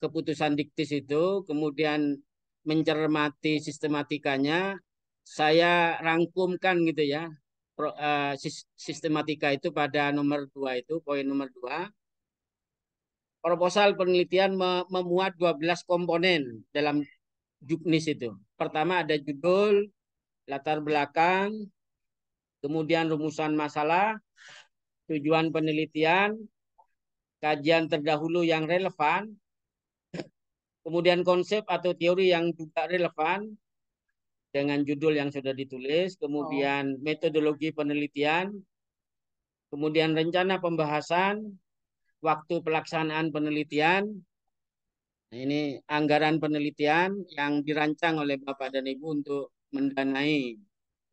keputusan diktis itu, kemudian mencermati sistematikanya. Saya rangkumkan gitu ya, sistematika itu pada nomor 2 itu, poin nomor 2. Proposal penelitian memuat 12 komponen dalam juknis itu. Pertama ada judul, latar belakang, kemudian rumusan masalah, tujuan penelitian, kajian terdahulu yang relevan, kemudian konsep atau teori yang juga relevan dengan judul yang sudah ditulis, kemudian metodologi penelitian, kemudian rencana pembahasan, waktu pelaksanaan penelitian. Nah, ini anggaran penelitian yang dirancang oleh Bapak dan Ibu untuk mendanai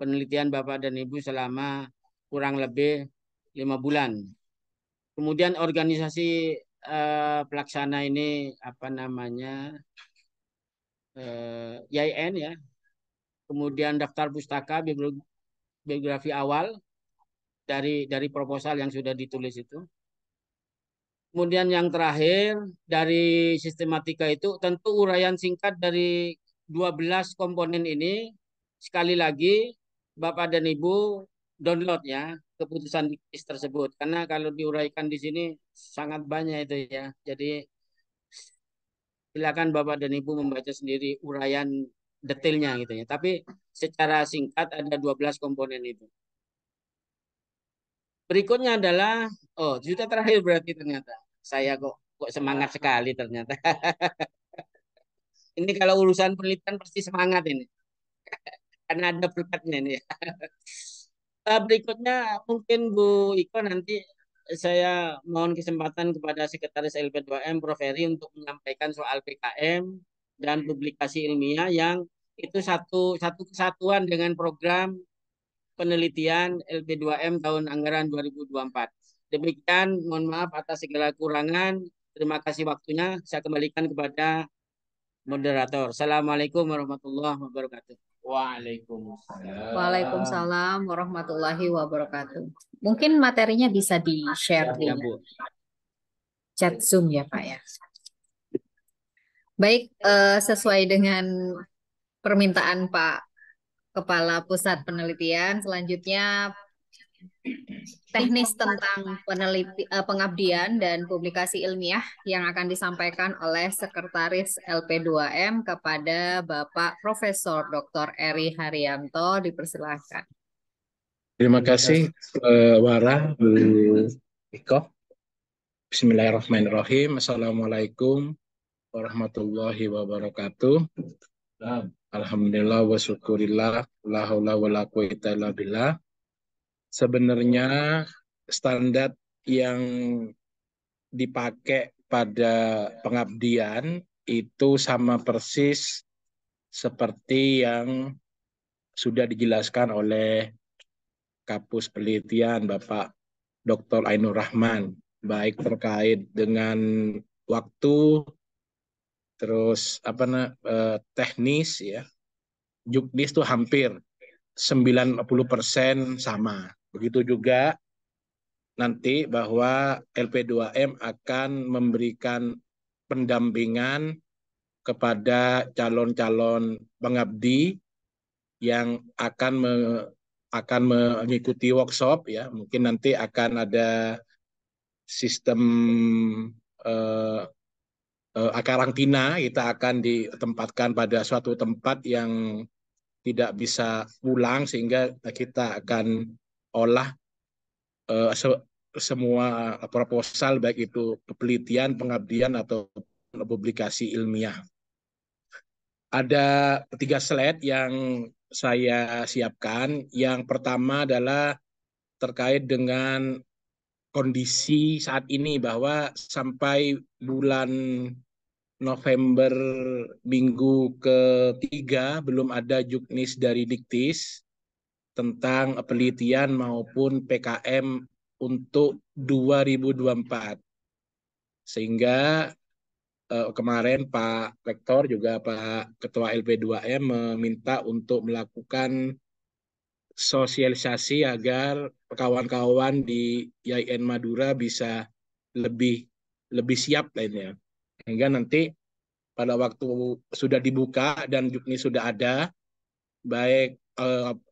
penelitian Bapak dan Ibu selama kurang lebih 5 bulan. Kemudian organisasi pelaksana ini apa namanya, YIN ya. Kemudian daftar pustaka, biografi awal dari proposal yang sudah ditulis itu. Kemudian yang terakhir dari sistematika itu tentu uraian singkat dari 12 komponen ini. Sekali lagi Bapak dan Ibu download ya keputusan diktis tersebut, karena kalau diuraikan di sini sangat banyak itu ya. Jadi silakan Bapak dan Ibu membaca sendiri uraian detailnya gitu ya. Tapi secara singkat ada 12 komponen itu. Berikutnya adalah, oh sudah terakhir berarti ternyata. Saya kok semangat sekali ternyata. Ini kalau urusan penelitian pasti semangat ini. Karena ada berkatnya ini. Berikutnya mungkin Bu Iko nanti saya mohon kesempatan kepada Sekretaris LP2M Prof. Heri untuk menyampaikan soal PKM dan publikasi ilmiah yang itu satu kesatuan dengan program penelitian LP2M tahun anggaran 2024. Demikian, mohon maaf atas segala kekurangan. Terima kasih waktunya. Saya kembalikan kepada moderator. Assalamualaikum warahmatullahi wabarakatuh. Waalaikumsalam warahmatullahi wabarakatuh. Mungkin materinya bisa di-share di Ya, Bu. chat Zoom ya, Pak ya. Baik, sesuai dengan permintaan Pak Kepala Pusat Penelitian, selanjutnya teknis tentang pengabdian dan publikasi ilmiah yang akan disampaikan oleh Sekretaris LP2M kepada Bapak Profesor Dr. Eri Haryanto. Dipersilahkan. Terima kasih Wara, Bu Iko. Bismillahirrahmanirrahim. Assalamualaikum warahmatullahi wabarakatuh. Alhamdulillah wa syukurillah, la haula wa la quwata illa billah. Sebenarnya standar yang dipakai pada pengabdian itu sama persis seperti yang sudah dijelaskan oleh Kapus Penelitian Bapak Dr. Ainur Rahman, baik terkait dengan waktu, terus teknis ya, juknis itu hampir 90% sama. Begitu juga nanti bahwa LP2M akan memberikan pendampingan kepada calon-calon pengabdi yang akan mengikuti workshop ya. Mungkin nanti akan ada sistem karantina, kita akan ditempatkan pada suatu tempat yang tidak bisa pulang, sehingga kita akan olah semua proposal, baik itu penelitian, pengabdian, atau publikasi ilmiah. Ada 3 slide yang saya siapkan. Yang pertama adalah terkait dengan kondisi saat ini, bahwa sampai bulan November minggu ke-3 belum ada juknis dari Diktis tentang penelitian maupun PKM untuk 2024. Sehingga kemarin Pak Rektor juga Pak Ketua LP2M meminta untuk melakukan sosialisasi agar kawan-kawan di YIN Madura bisa lebih siap lainnya. Sehingga nanti pada waktu sudah dibuka dan juknis sudah ada, baik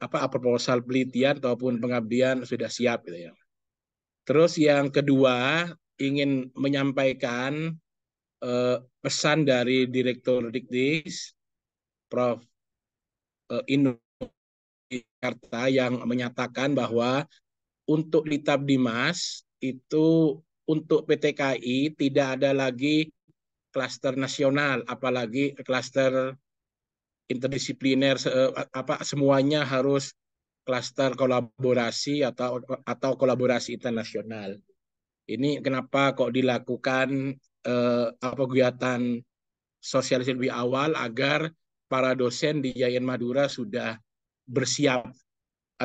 proposal penelitian ataupun pengabdian sudah siap gitu ya. Terus yang kedua, ingin menyampaikan pesan dari Direktur Diktis Prof. Inu Jakarta yang menyatakan bahwa untuk Litab Dimas itu untuk PTKI tidak ada lagi klaster nasional, apalagi klaster interdisipliner, semuanya harus klaster kolaborasi atau kolaborasi internasional. Ini kenapa kok dilakukan kegiatan sosialisasi lebih awal agar para dosen di YAIN Madura sudah bersiap,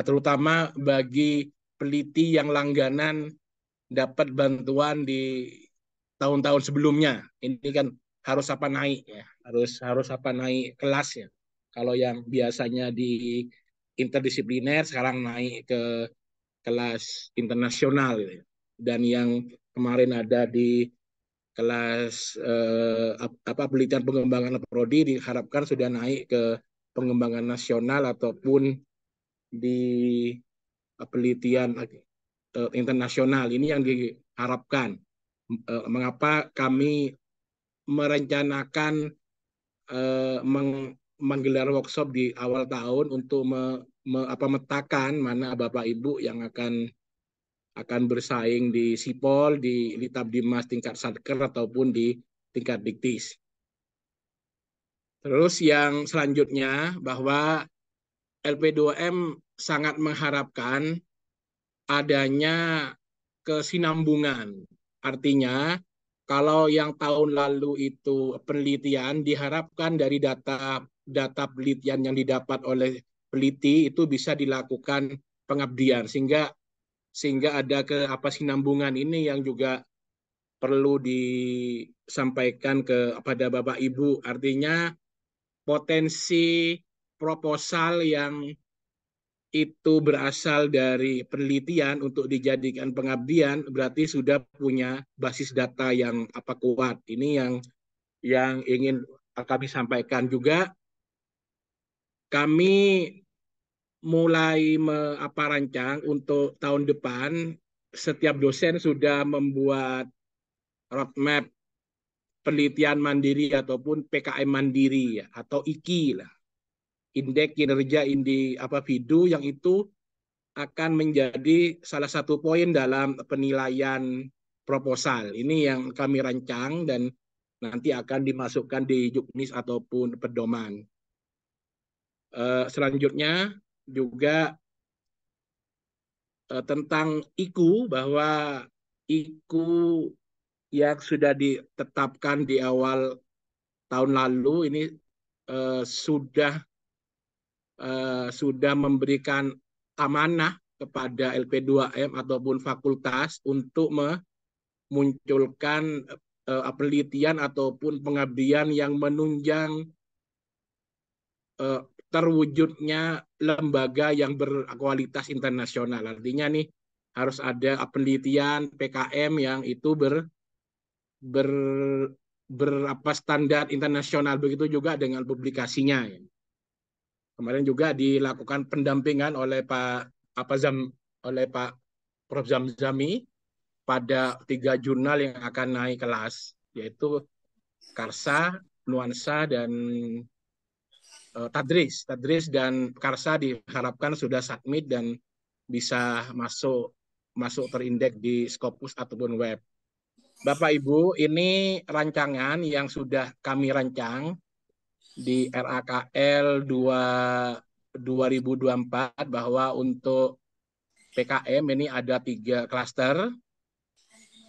terutama bagi peneliti yang langganan dapat bantuan di tahun-tahun sebelumnya. Ini kan harus naik ya, harus naik kelas ya. Kalau yang biasanya di interdisipliner sekarang naik ke kelas internasional ya. Dan yang kemarin ada di kelas penelitian pengembangan prodi diharapkan sudah naik ke pengembangan nasional ataupun di penelitian internasional. Ini yang diharapkan. Mengapa kami merencanakan menggelar workshop di awal tahun untuk memetakan mana Bapak Ibu yang akan bersaing di SIPOL, di Litab Dimas tingkat Satker ataupun di tingkat Diktis. Terus yang selanjutnya bahwa LP2M sangat mengharapkan adanya kesinambungan. Artinya kalau yang tahun lalu itu penelitian diharapkan dari data penelitian yang didapat oleh peneliti itu bisa dilakukan pengabdian sehingga ada kesinambungan ini yang juga perlu disampaikan kepada Bapak Ibu. Artinya potensi proposal yang itu berasal dari penelitian untuk dijadikan pengabdian berarti sudah punya basis data yang kuat. Ini yang ingin kami sampaikan juga. Kami mulai rancang untuk tahun depan setiap dosen sudah membuat roadmap penelitian mandiri ataupun PKM mandiri ya, atau IKI lah. Indeks kinerja Vidu yang itu akan menjadi salah satu poin dalam penilaian proposal. Ini yang kami rancang dan nanti akan dimasukkan di juknis ataupun pedoman. Selanjutnya juga tentang IKU, bahwa IKU yang sudah ditetapkan di awal tahun lalu ini sudah memberikan amanah kepada LP2M ataupun fakultas untuk memunculkan penelitian ataupun pengabdian yang menunjang terwujudnya lembaga yang berkualitas internasional. Artinya nih harus ada penelitian PKM yang itu standar internasional, begitu juga dengan publikasinya. Kemarin juga dilakukan pendampingan oleh Pak Prof. Zamzami pada 3 jurnal yang akan naik kelas, yaitu Karsa, Nuansa, dan Tadris. Tadris dan Karsa diharapkan sudah submit dan bisa masuk terindeks di Scopus ataupun web. Bapak Ibu, ini rancangan yang sudah kami rancang di RAKL 2024 bahwa untuk PKM ini ada 3 klaster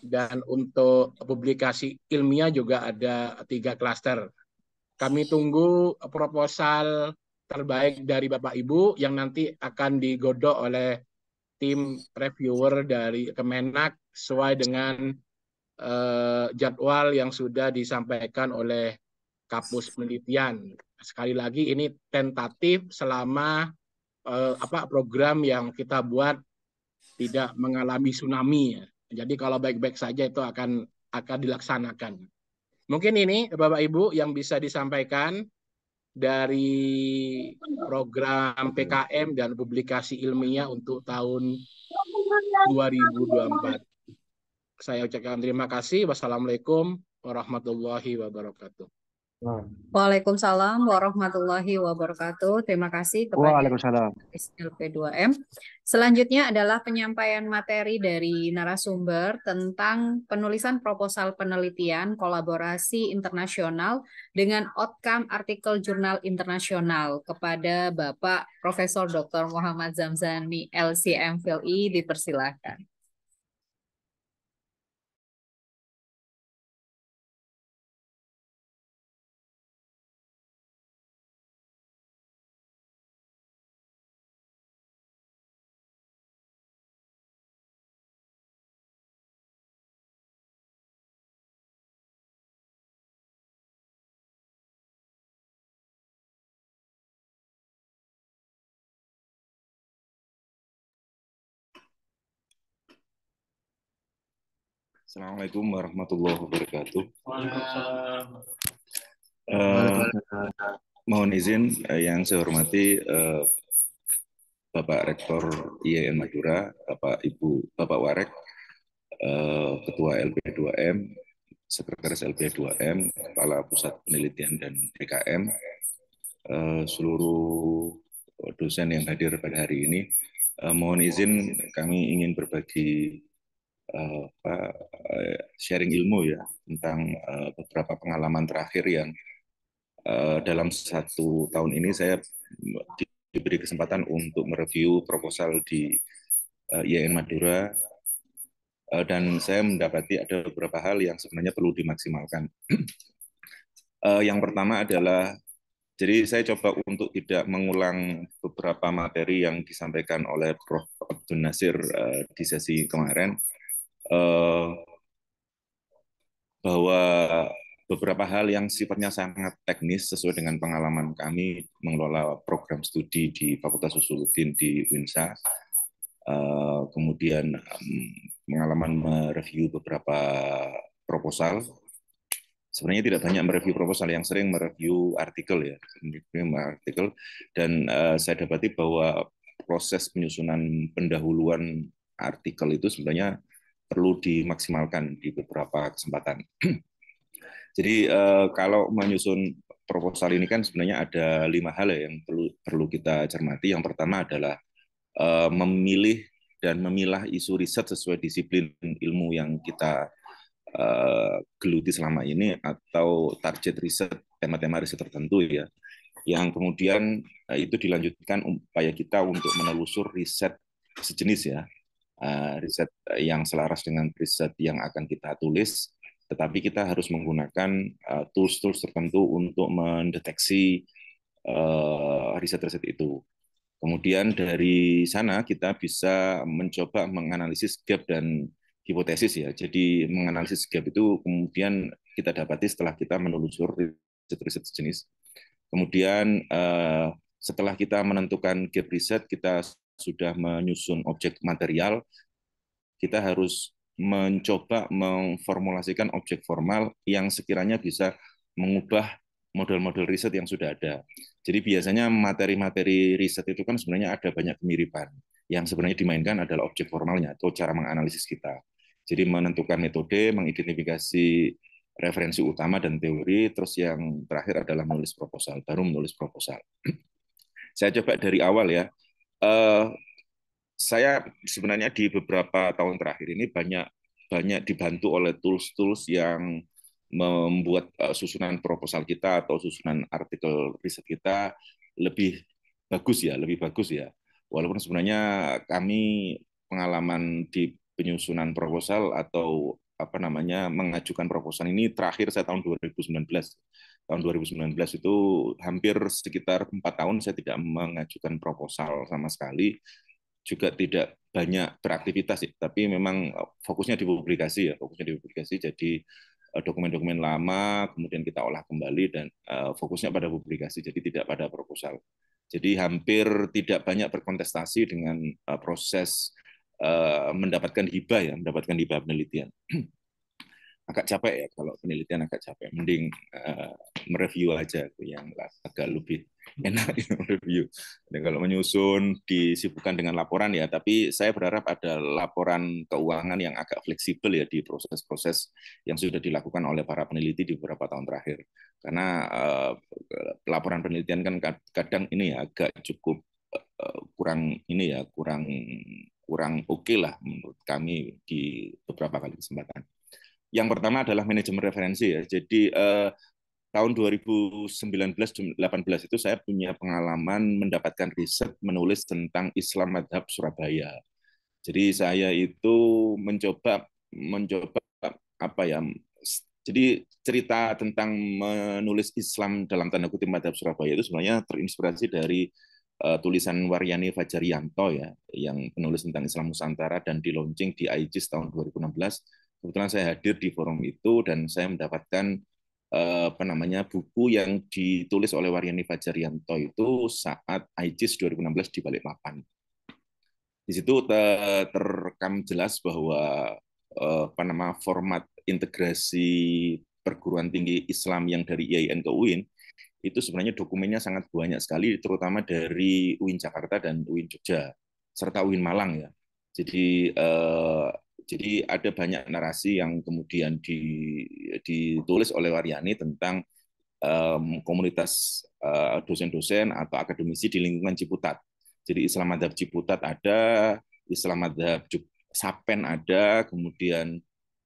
dan untuk publikasi ilmiah juga ada 3 klaster. Kami tunggu proposal terbaik dari Bapak Ibu yang nanti akan digodok oleh tim reviewer dari Kemenak sesuai dengan jadwal yang sudah disampaikan oleh Kapus Penelitian. Sekali lagi ini tentatif selama program yang kita buat tidak mengalami tsunami. Jadi kalau baik-baik saja itu akan dilaksanakan. Mungkin ini Bapak Ibu yang bisa disampaikan dari program PKM dan publikasi ilmiah untuk tahun 2024. Saya ucapkan terima kasih. Wassalamualaikum warahmatullahi wabarakatuh. Waalaikumsalam warahmatullahi wabarakatuh. Terima kasih kepada Waalaikumsalam. LP2M. Selanjutnya adalah penyampaian materi dari narasumber tentang penulisan proposal penelitian kolaborasi internasional dengan outcome artikel jurnal internasional kepada Bapak Profesor Dr. Muhammad Zamzani, LCM PhilI, dipersilakan. Assalamualaikum warahmatullahi wabarakatuh. Mohon izin yang saya hormati Bapak Rektor IAIN Madura, Bapak Warek, Ketua LP2M, Sekretaris LP2M, Kepala Pusat Penelitian dan DKM, seluruh dosen yang hadir pada hari ini. Mohon izin kami ingin berbagi sharing ilmu ya tentang beberapa pengalaman terakhir yang dalam 1 tahun ini saya diberi kesempatan untuk mereview proposal di IAIN Madura dan saya mendapati ada beberapa hal yang sebenarnya perlu dimaksimalkan. Yang pertama adalah, jadi saya coba untuk tidak mengulang beberapa materi yang disampaikan oleh Prof. Abdul Nasir di sesi kemarin, bahwa beberapa hal yang sifatnya sangat teknis sesuai dengan pengalaman kami mengelola program studi di Fakultas Usuluddin di UINSA, kemudian pengalaman mereview beberapa proposal. Sebenarnya tidak banyak mereview proposal, yang sering mereview artikel ya, dan saya dapati bahwa proses penyusunan pendahuluan artikel itu sebenarnya perlu dimaksimalkan di beberapa kesempatan. Jadi kalau menyusun proposal ini kan sebenarnya ada 5 hal yang perlu kita cermati. Yang pertama adalah memilih dan memilah isu riset sesuai disiplin ilmu yang kita geluti selama ini atau target riset, tema-tema riset tertentu ya. Yang kemudian itu dilanjutkan upaya kita untuk menelusur riset sejenis ya. Riset yang selaras dengan riset yang akan kita tulis, tetapi kita harus menggunakan tools-tools tertentu untuk mendeteksi riset-riset itu. Kemudian dari sana kita bisa mencoba menganalisis gap dan hipotesis ya. Jadi menganalisis gap itu kemudian kita dapati setelah kita menelusur riset-riset sejenis. Kemudian setelah kita menentukan gap riset, kita sudah menyusun objek material, kita harus mencoba memformulasikan objek formal yang sekiranya bisa mengubah model-model riset yang sudah ada. Jadi biasanya materi-materi riset itu kan sebenarnya ada banyak kemiripan. Yang sebenarnya dimainkan adalah objek formalnya atau cara menganalisis kita. Jadi menentukan metode, mengidentifikasi referensi utama dan teori, terus yang terakhir adalah menulis proposal, baru menulis proposal. Saya coba dari awal ya. Saya sebenarnya di beberapa tahun terakhir ini banyak dibantu oleh tools-tools yang membuat susunan proposal kita atau susunan artikel riset kita lebih bagus ya. Walaupun sebenarnya kami pengalaman di penyusunan proposal atau mengajukan proposal ini terakhir saya tahun 2019. Tahun 2019 itu hampir sekitar 4 tahun saya tidak mengajukan proposal sama sekali, juga tidak banyak beraktivitas, tapi memang fokusnya di publikasi. Jadi dokumen-dokumen lama kemudian kita olah kembali dan fokusnya pada publikasi, jadi tidak pada proposal. Jadi hampir tidak banyak berkontestasi dengan proses mendapatkan hibah penelitian. agak capek ya, kalau penelitian agak capek, mending mereview aja yang agak lebih enak review. Dan kalau menyusun disibukkan dengan laporan ya, tapi saya berharap ada laporan keuangan yang agak fleksibel ya di proses-proses yang sudah dilakukan oleh para peneliti di beberapa tahun terakhir. Karena laporan penelitian kan kadang ini ya agak cukup kurang ini ya, kurang oke lah menurut kami di beberapa kali kesempatan. Yang pertama adalah manajemen referensi ya. Jadi tahun 2019-18 itu saya punya pengalaman mendapatkan riset menulis tentang Islam Madhab Surabaya. Jadi saya itu mencoba apa ya? Jadi cerita tentang menulis Islam dalam tanda kutip Madhab Surabaya itu sebenarnya terinspirasi dari tulisan Waryani Fajarianto ya, yang penulis tentang Islam Nusantara dan di launching di IGIS tahun 2016. Kebetulan saya hadir di forum itu dan saya mendapatkan buku yang ditulis oleh Waryani Fajarianto itu saat IGIS 2016 di Balikpapan. Di situ terekam jelas bahwa format integrasi perguruan tinggi Islam yang dari IAIN ke UIN itu sebenarnya dokumennya sangat banyak sekali, terutama dari UIN Jakarta dan UIN Jogja serta UIN Malang ya. Jadi ada banyak narasi yang kemudian ditulis oleh Waryani tentang komunitas dosen-dosen atau akademisi di lingkungan Ciputat. Jadi Islam Madhab Ciputat ada, Islam Madhab Sapen ada, kemudian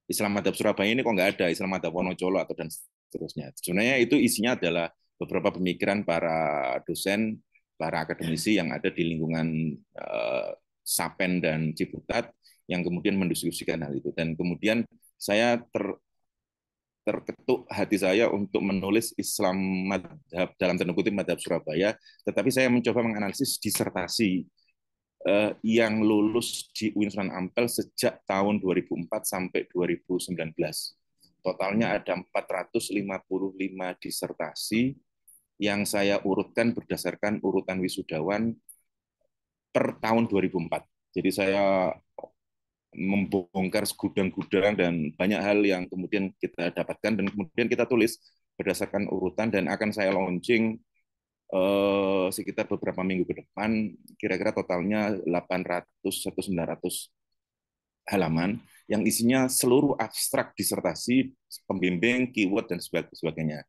Islam Madhab Surabaya ini kok nggak ada, Islam Madhab Wonocolo atau dan seterusnya. Sebenarnya itu isinya adalah beberapa pemikiran para dosen, para akademisi yang ada di lingkungan Sapen dan Ciputat yang kemudian mendiskusikan hal itu. Dan kemudian saya terketuk hati saya untuk menulis Islam Madhab dalam tanda kutip Madhab Surabaya, tetapi saya mencoba menganalisis disertasi yang lulus di UIN Sunan Ampel sejak tahun 2004 sampai 2019. Totalnya ada 455 disertasi yang saya urutkan berdasarkan urutan wisudawan per tahun 2004. Jadi saya membongkar segudang-gudang dan banyak hal yang kemudian kita dapatkan dan kemudian kita tulis berdasarkan urutan dan akan saya launching sekitar beberapa minggu ke depan, kira-kira totalnya 800-900 halaman yang isinya seluruh abstrak disertasi, pembimbing, keyword, dan sebagainya.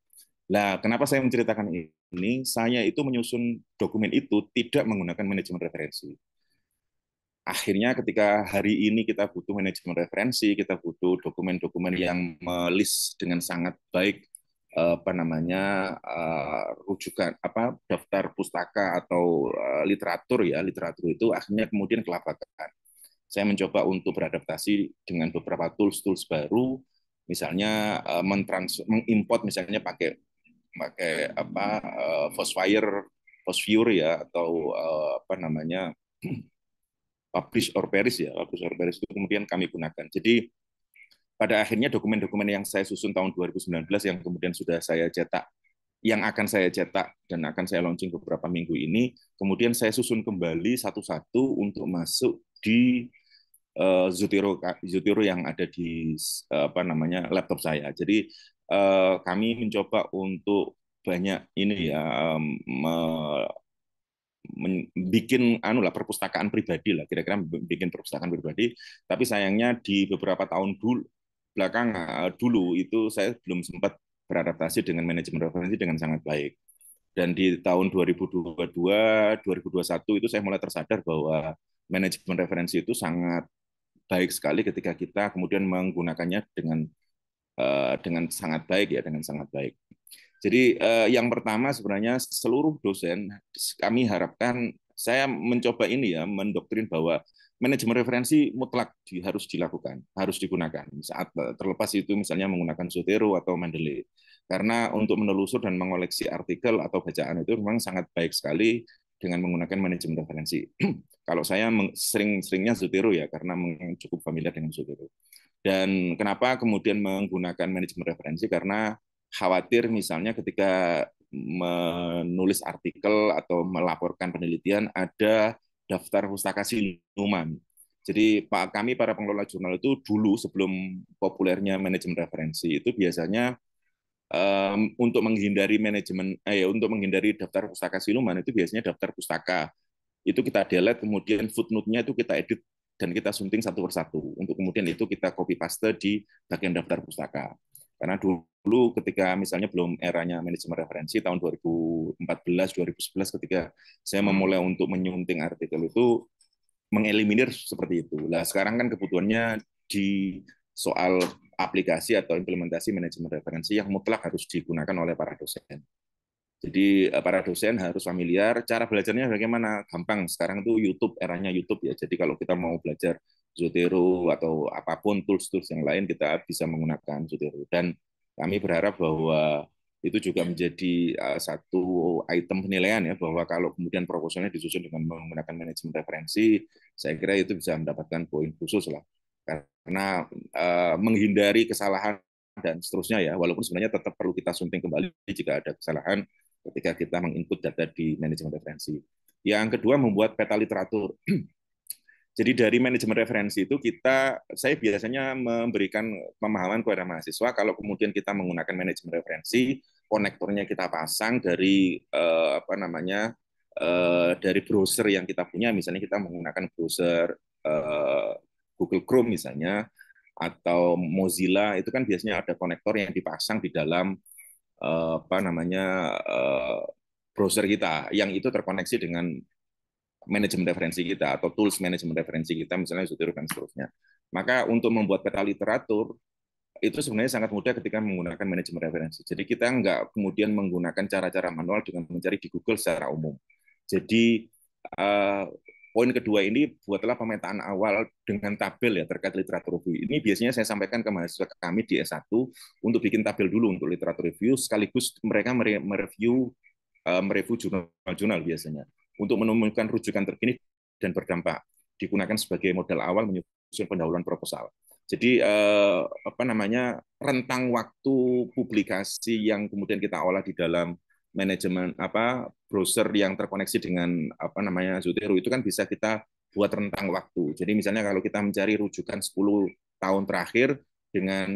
Nah, kenapa saya menceritakan ini? Saya itu menyusun dokumen itu tidak menggunakan manajemen referensi. Akhirnya ketika hari ini kita butuh manajemen referensi, kita butuh dokumen-dokumen yang melis dengan sangat baik rujukan daftar pustaka atau literatur itu akhirnya kemudian kelabakan. Saya mencoba untuk beradaptasi dengan beberapa tools baru, misalnya mengimport misalnya pakai Fosfire ya atau Publish or Perish ya, Publish or Perish itu kemudian kami gunakan. Jadi pada akhirnya dokumen-dokumen yang saya susun tahun 2019 yang kemudian sudah saya cetak, yang akan saya cetak dan akan saya launching beberapa minggu ini, kemudian saya susun kembali satu-satu untuk masuk di Zotero yang ada di laptop saya. Jadi kami mencoba untuk banyak ini ya bikin perpustakaan pribadi lah, kira-kira bikin perpustakaan pribadi. Tapi sayangnya di beberapa tahun dulu itu saya belum sempat beradaptasi dengan manajemen referensi dengan sangat baik. Dan di tahun 2022, 2021 itu saya mulai tersadar bahwa manajemen referensi itu sangat baik sekali ketika kita kemudian menggunakannya dengan sangat baik ya, dengan sangat baik. Jadi yang pertama sebenarnya seluruh dosen kami harapkan, saya mencoba ini ya, mendoktrin bahwa manajemen referensi mutlak harus dilakukan, harus digunakan saat terlepas itu misalnya menggunakan Zotero atau Mendeley. Karena untuk menelusur dan mengoleksi artikel atau bacaan itu memang sangat baik sekali dengan menggunakan manajemen referensi. Kalau saya sering-seringnya Zotero ya, karena cukup familiar dengan Zotero. Dan kenapa kemudian menggunakan manajemen referensi? Karena khawatir misalnya ketika menulis artikel atau melaporkan penelitian ada daftar pustaka siluman. Jadi kami para pengelola jurnal itu dulu sebelum populernya manajemen referensi itu biasanya untuk menghindari untuk menghindari daftar pustaka siluman itu biasanya daftar pustaka itu kita delete, kemudian footnote-nya itu kita edit dan kita sunting satu persatu untuk kemudian itu kita copy paste di bagian daftar pustaka. Karena dulu ketika misalnya belum eranya manajemen referensi tahun 2014 2011 ketika saya memulai untuk menyunting artikel itu mengeliminir seperti itu. Nah, sekarang kan kebutuhannya di soal aplikasi atau implementasi manajemen referensi yang mutlak harus digunakan oleh para dosen. Jadi para dosen harus familiar, cara belajarnya bagaimana? Gampang, sekarang itu YouTube, eranya YouTube ya. Jadi kalau kita mau belajar Zotero atau apapun tools-tools yang lain, kita bisa menggunakan Zotero. Dan kami berharap bahwa itu juga menjadi satu item penilaian ya, bahwa kalau kemudian proposalnya disusun dengan menggunakan manajemen referensi, saya kira itu bisa mendapatkan poin khusus lah. Karena menghindari kesalahan dan seterusnya ya, walaupun sebenarnya tetap perlu kita sunting kembali jika ada kesalahan ketika kita menginput data di manajemen referensi. Yang kedua, membuat peta literatur. Jadi dari manajemen referensi itu saya biasanya memberikan pemahaman kepada mahasiswa kalau kemudian kita menggunakan manajemen referensi, konektornya kita pasang dari dari browser yang kita punya, misalnya kita menggunakan browser Google Chrome misalnya atau Mozilla, itu kan biasanya ada konektor yang dipasang di dalam browser kita yang itu terkoneksi dengan manajemen referensi kita atau tools manajemen referensi kita, misalnya Zotero dan seterusnya. Maka untuk membuat peta literatur itu sebenarnya sangat mudah ketika menggunakan manajemen referensi. Jadi kita nggak kemudian menggunakan cara-cara manual dengan mencari di Google secara umum. Jadi poin kedua ini, buatlah pemetaan awal dengan tabel ya terkait literatur review. Ini biasanya saya sampaikan ke mahasiswa kami di S1 untuk bikin tabel dulu untuk literatur review, sekaligus mereka mereview jurnal-jurnal biasanya untuk menemukan rujukan terkini dan berdampak, digunakan sebagai modal awal menyusun pendahuluan proposal. Jadi rentang waktu publikasi yang kemudian kita olah di dalam manajemen browser yang terkoneksi dengan Zotero itu kan bisa kita buat rentang waktu. Jadi misalnya kalau kita mencari rujukan 10 tahun terakhir dengan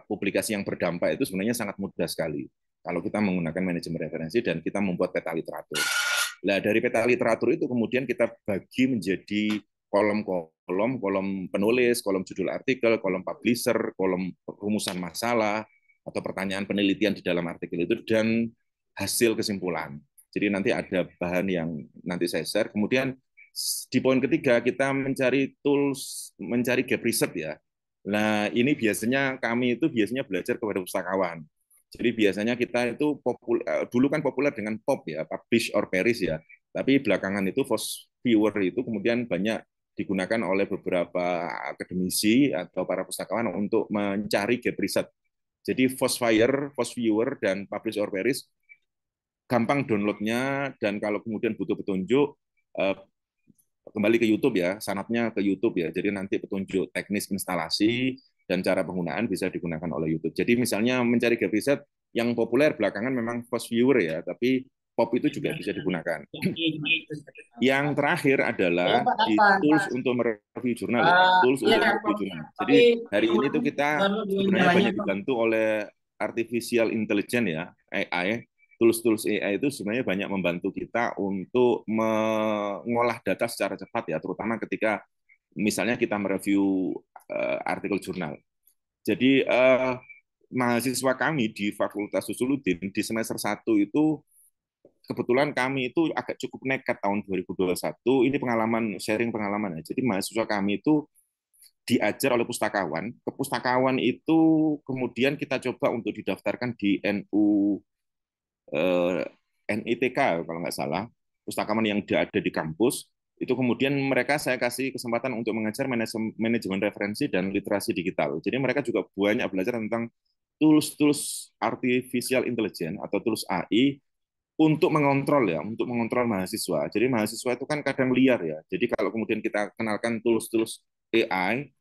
publikasi yang berdampak itu sebenarnya sangat mudah sekali kalau kita menggunakan manajemen referensi dan kita membuat peta literatur. Nah, dari peta literatur itu kemudian kita bagi menjadi kolom penulis, kolom judul artikel, kolom publisher, kolom rumusan masalah, atau pertanyaan penelitian di dalam artikel itu, dan hasil kesimpulan. Jadi nanti ada bahan yang nanti saya share. Kemudian di poin ketiga, kita mencari tools, mencari gap research ya. Nah, ini biasanya kami itu biasanya belajar kepada pustakawan. Jadi biasanya kita itu dulu kan populer dengan POP ya, publish or perish ya. Tapi belakangan itu Force Viewer itu kemudian banyak digunakan oleh beberapa akademisi atau para pustakawan untuk mencari gap research. Jadi Force Viewer dan publish or perish gampang downloadnya, dan kalau kemudian butuh petunjuk kembali ke YouTube ya, sanatnya ke YouTube ya. Jadi nanti petunjuk teknis instalasi dan cara penggunaan bisa digunakan oleh YouTube. Jadi misalnya mencari gap research yang populer belakangan memang Force Viewer ya, tapi POP itu juga bisa digunakan. Yang terakhir adalah di tools untuk mereview jurnal ya, tools untuk mereview jurnal. Jadi hari ini tuh kita sebenarnya banyak dibantu oleh artificial intelligence ya, AI. Tools AI itu sebenarnya banyak membantu kita untuk mengolah data secara cepat ya, terutama ketika misalnya kita mereview artikel jurnal. Jadi mahasiswa kami di Fakultas Usuluddin di semester 1 itu kebetulan kami itu agak cukup nekat tahun 2021. Ini sharing pengalaman ya. Jadi mahasiswa kami itu diajar oleh pustakawan. Ke pustakawan itu kemudian kita coba untuk didaftarkan di NITK kalau nggak salah, pustakawan yang ada di kampus. Itu kemudian saya kasih kesempatan untuk mengajar manajemen referensi dan literasi digital. Jadi mereka juga banyak belajar tentang tools artificial intelligence atau tools AI untuk mengontrol mahasiswa. Jadi mahasiswa itu kan kadang liar ya. Jadi kalau kemudian kita kenalkan tools AI,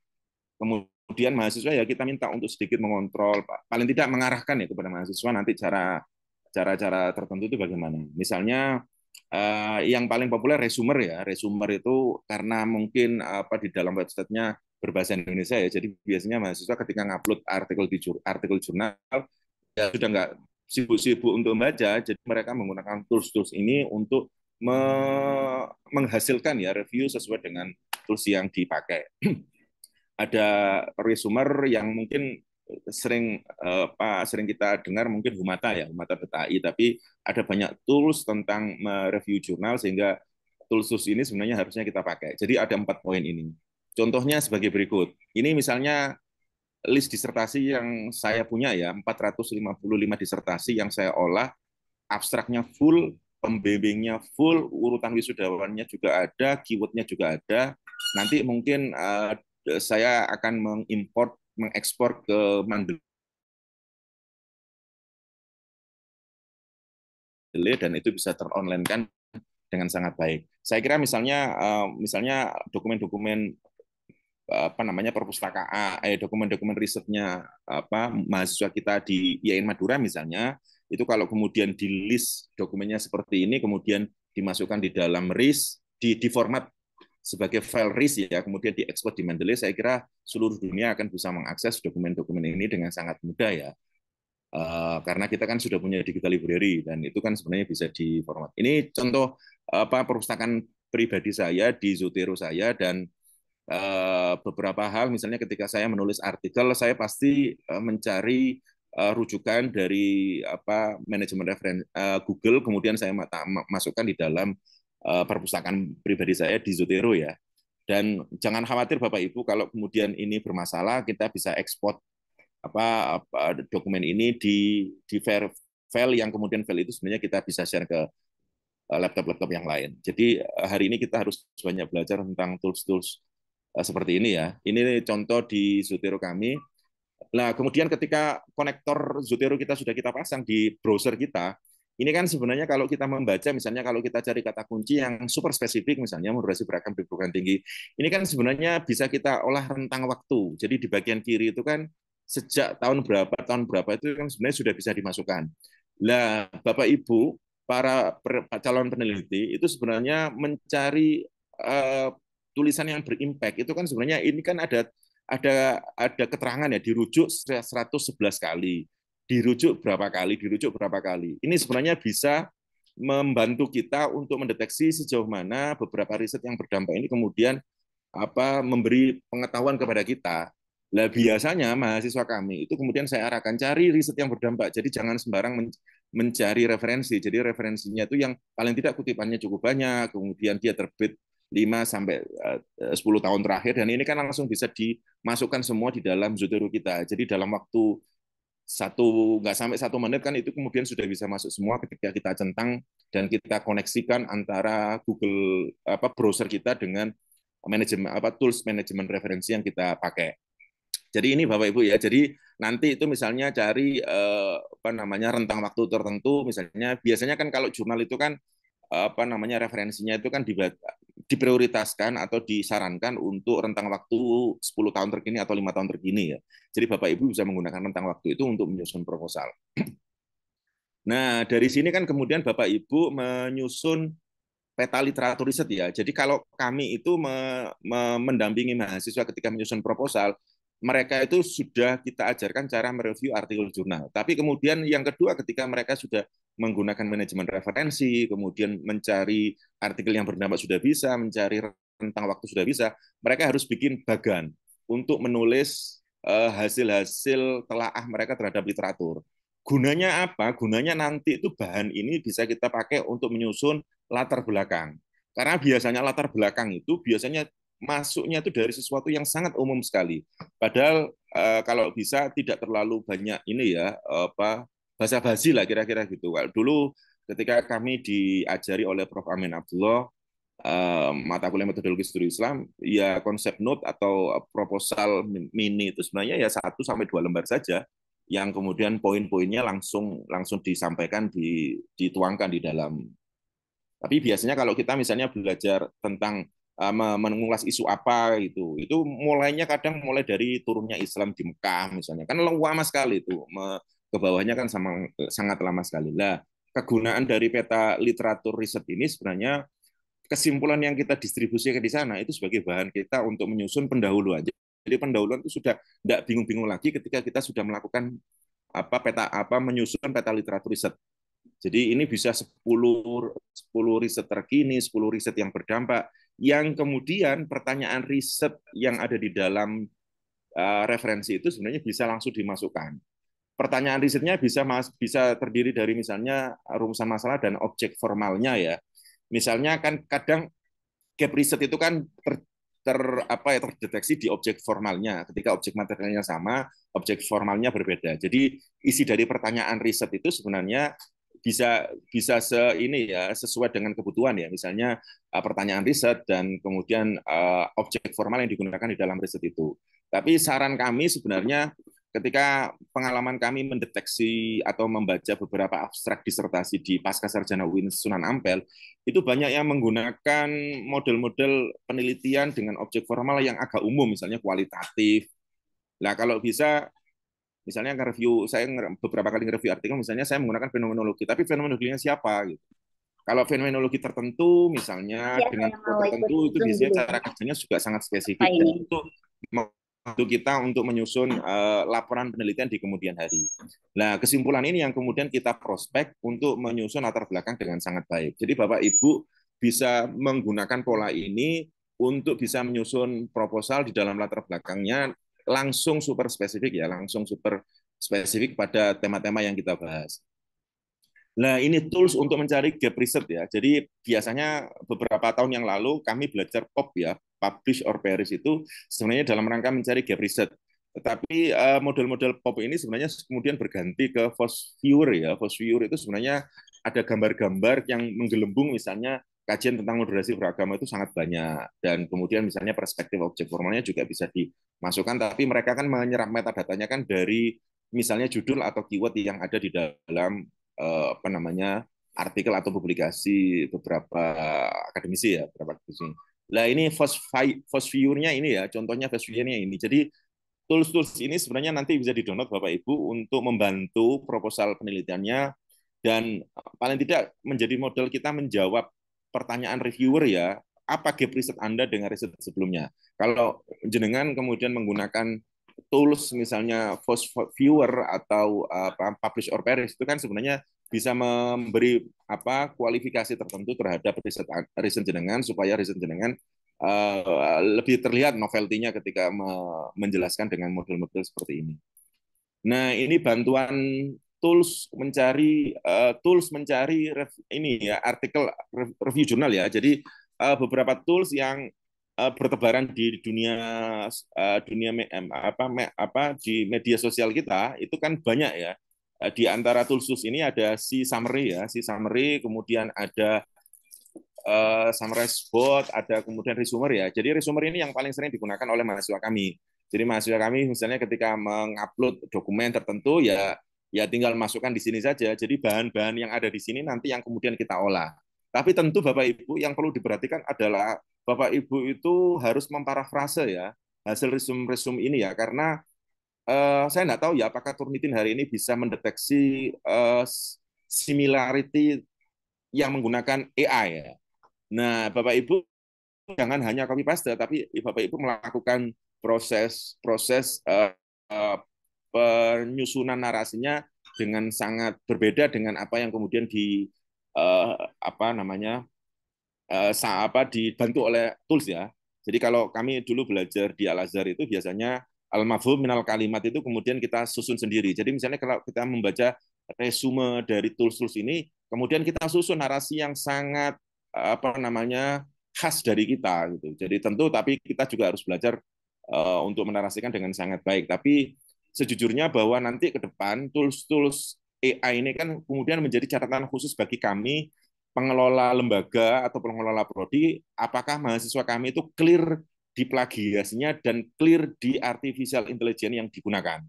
kemudian mahasiswa ya kita minta untuk sedikit mengontrol, paling tidak mengarahkan ya kepada mahasiswa nanti cara tertentu itu bagaimana. Misalnya Yang paling populer resumer ya. Resumer itu karena mungkin di dalam websitenya berbahasa Indonesia ya. Jadi biasanya mahasiswa ketika ngupload artikel jurnal ya sudah nggak sibuk-sibuk untuk membaca. Jadi mereka menggunakan tools-tools ini untuk menghasilkan ya review sesuai dengan tools yang dipakai. Ada resumer yang mungkin sering kita dengar mungkin Humata ya, Humata.ai, tapi ada banyak tools tentang mereview jurnal sehingga tools ini sebenarnya harusnya kita pakai. Jadi ada 4 poin ini. Contohnya sebagai berikut. Ini misalnya list disertasi yang saya punya ya, 455 disertasi yang saya olah, abstraknya full, pembimbingnya full, urutan wisudawannya juga ada, keywordnya juga ada. Nanti mungkin saya akan mengekspor ke Mendeley dan itu bisa teronline kan dengan sangat baik. Saya kira misalnya dokumen-dokumen perpustakaan, dokumen-dokumen risetnya mahasiswa kita di IAIN Madura misalnya, itu kalau kemudian di list dokumennya seperti ini, kemudian dimasukkan di dalam RIS, di format sebagai file RIS ya, kemudian diekspor di Mendeley, saya kira seluruh dunia akan bisa mengakses dokumen-dokumen ini dengan sangat mudah ya. Karena kita kan sudah punya digital library dan itu kan sebenarnya bisa diformat. Ini contoh perpustakaan pribadi saya di Zotero saya, dan beberapa hal misalnya ketika saya menulis artikel saya pasti mencari rujukan dari manajemen referensi Google, kemudian saya masukkan di dalam perpustakaan pribadi saya di Zotero ya. Dan jangan khawatir Bapak Ibu kalau kemudian ini bermasalah, kita bisa ekspor dokumen ini di file yang kemudian file itu sebenarnya kita bisa share ke laptop-laptop yang lain. Jadi hari ini kita harus banyak belajar tentang tools-tools seperti ini ya. Ini contoh di Zotero kami. Nah, kemudian ketika konektor Zotero kita sudah kita pasang di browser kita, ini kan sebenarnya kalau kita membaca, misalnya kalau kita cari kata kunci yang super spesifik, misalnya moderasi beragam di perguruan tinggi, ini kan sebenarnya bisa kita olah rentang waktu. Jadi di bagian kiri itu kan sejak tahun berapa itu kan sebenarnya sudah bisa dimasukkan. Nah, Bapak Ibu, para calon peneliti itu sebenarnya mencari tulisan yang berimpact itu kan sebenarnya ini kan ada keterangan ya, dirujuk 111 kali, dirujuk berapa kali. Ini sebenarnya bisa membantu kita untuk mendeteksi sejauh mana beberapa riset yang berdampak ini kemudian memberi pengetahuan kepada kita. Nah, biasanya mahasiswa kami itu kemudian saya arahkan cari riset yang berdampak. Jadi jangan sembarang mencari referensi. Jadi referensinya itu yang paling tidak kutipannya cukup banyak, kemudian dia terbit 5 sampai 10 tahun terakhir, dan ini kan langsung bisa dimasukkan semua di dalam Zotero kita. Jadi dalam waktu nggak sampai 1 menit kan itu kemudian sudah bisa masuk semua ketika kita centang dan kita koneksikan antara Google browser kita dengan tools manajemen referensi yang kita pakai. Jadi ini Bapak Ibu ya. Jadi nanti itu misalnya cari rentang waktu tertentu, misalnya biasanya kan kalau jurnal itu kan referensinya itu kan diprioritaskan atau disarankan untuk rentang waktu 10 tahun terkini atau 5 tahun terkini ya. Jadi Bapak Ibu bisa menggunakan rentang waktu itu untuk menyusun proposal. Nah, dari sini kan kemudian Bapak Ibu menyusun peta literatur riset ya. Jadi kalau kami itu mendampingi mahasiswa ketika menyusun proposal, mereka itu sudah kita ajarkan cara mereview artikel jurnal. Tapi kemudian yang kedua, ketika mereka sudah menggunakan manajemen referensi, kemudian mencari artikel yang berdampak sudah bisa, mencari rentang waktu sudah bisa, mereka harus bikin bagan untuk menulis hasil-hasil telaah mereka terhadap literatur. Gunanya apa? Gunanya nanti itu bahan ini bisa kita pakai untuk menyusun latar belakang. Karena biasanya latar belakang itu biasanya masuknya itu dari sesuatu yang sangat umum sekali. Padahal kalau bisa tidak terlalu banyak ini ya basa-basi lah kira-kira gitu. Dulu ketika kami diajari oleh Prof. Amin Abdullah mata kuliah metodologi studi Islam, ya konsep note atau proposal mini itu sebenarnya ya 1 sampai 2 lembar saja yang kemudian poin-poinnya langsung disampaikan, dituangkan di dalam. Tapi biasanya kalau kita misalnya belajar tentang mengulas isu apa itu mulainya kadang mulai dari turunnya Islam di Mekah misalnya, kan lama sekali itu, ke bawahnya kan sangat lama sekali lah. kegunaan dari peta literatur riset ini sebenarnya kesimpulan yang kita distribusikan di sana itu sebagai bahan kita untuk menyusun pendahuluan. Jadi pendahuluan itu sudah tidak bingung-bingung lagi ketika kita sudah melakukan menyusun peta literatur riset. Jadi ini bisa 10 riset terkini, 10 riset yang berdampak, yang kemudian pertanyaan riset yang ada di dalam referensi itu sebenarnya bisa langsung dimasukkan. Pertanyaan risetnya bisa terdiri dari misalnya rumusan masalah dan objek formalnya ya. Misalnya kan kadang gap riset itu kan terdeteksi di objek formalnya. Ketika objek materialnya sama, objek formalnya berbeda. Jadi isi dari pertanyaan riset itu sebenarnya bisa sesuai dengan kebutuhan ya. Misalnya pertanyaan riset dan kemudian objek formal yang digunakan di dalam riset itu. Tapi saran kami sebenarnya ketika pengalaman kami mendeteksi atau membaca beberapa abstrak disertasi di Pascasarjana UIN Sunan Ampel, itu banyak yang menggunakan model-model penelitian dengan objek formal yang agak umum, misalnya kualitatif. Nah, kalau bisa, misalnya review, saya beberapa kali nge-review artikel, misalnya saya menggunakan fenomenologi, tapi fenomenologinya siapa? Gitu. Kalau fenomenologi tertentu, misalnya dengan tertentu, itu biasanya cara kerjanya juga sangat spesifik. Dan itu membantu kita untuk menyusun laporan penelitian di kemudian hari. Nah, kesimpulan ini yang kemudian kita prospek untuk menyusun latar belakang dengan sangat baik. Jadi Bapak Ibu bisa menggunakan pola ini untuk bisa menyusun proposal di dalam latar belakangnya langsung super spesifik ya, langsung super spesifik pada tema-tema yang kita bahas. Nah, ini tools untuk mencari gap riset ya. Jadi biasanya beberapa tahun yang lalu kami belajar POP ya, publish or perish itu sebenarnya dalam rangka mencari gap riset. Tetapi model-model POP ini sebenarnya kemudian berganti ke Force Viewer ya. Force Viewer itu sebenarnya ada gambar-gambar yang menggelembung, misalnya kajian tentang moderasi beragama itu sangat banyak, dan kemudian misalnya perspektif objek formalnya juga bisa dimasukkan, tapi mereka kan menyerap metadatanya kan dari misalnya judul atau keyword yang ada di dalam artikel atau publikasi beberapa akademisi ya, beberapa akademisi. Nah, ini Force Viewer-nya ini ya, contohnya Force Viewer-nya ini. Jadi tools-tools ini sebenarnya nanti bisa di-download Bapak Ibu untuk membantu proposal penelitiannya, dan paling tidak menjadi model kita menjawab pertanyaan reviewer ya, apa gap riset Anda dengan riset sebelumnya. Kalau jenengan kemudian menggunakan tools misalnya Force Viewer atau publish or perish, itu kan sebenarnya bisa memberi kualifikasi tertentu terhadap riset jenengan supaya riset jenengan lebih terlihat novelty-nya ketika menjelaskan dengan model-model seperti ini. Nah, ini bantuan tools mencari ini ya, artikel review jurnal ya. Jadi beberapa tools yang bertebaran di dunia di media sosial kita itu kan banyak ya. Di antara tools ini ada C-Summary ya, C-Summary, kemudian ada Summarize Bot, ada kemudian Resumer ya. Jadi Resumer ini yang paling sering digunakan oleh mahasiswa kami. Jadi mahasiswa kami misalnya ketika mengupload dokumen tertentu ya tinggal masukkan di sini saja. Jadi bahan-bahan yang ada di sini nanti yang kemudian kita olah. Tapi tentu Bapak Ibu yang perlu diperhatikan adalah Bapak Ibu itu harus memparafrase ya hasil resume ini ya, karena saya nggak tahu ya apakah Turnitin hari ini bisa mendeteksi similarity yang menggunakan AI ya. Nah, Bapak Ibu jangan hanya copy paste, tapi Bapak Ibu melakukan proses penyusunan narasinya dengan sangat berbeda dengan apa yang kemudian dibantu oleh tools ya. Jadi kalau kami dulu belajar di Al-Azhar itu biasanya al-mafhum minal kalimat itu kemudian kita susun sendiri. Jadi misalnya kalau kita membaca resume dari tools-tools ini, kemudian kita susun narasi yang sangat khas dari kita gitu. Jadi tentu tapi kita juga harus belajar untuk menarasikan dengan sangat baik. Tapi sejujurnya bahwa nanti ke depan tools-tools AI ini kan kemudian menjadi catatan khusus bagi kami pengelola lembaga atau pengelola prodi, apakah mahasiswa kami itu clear di plagiasinya dan clear di artificial intelligence yang digunakan.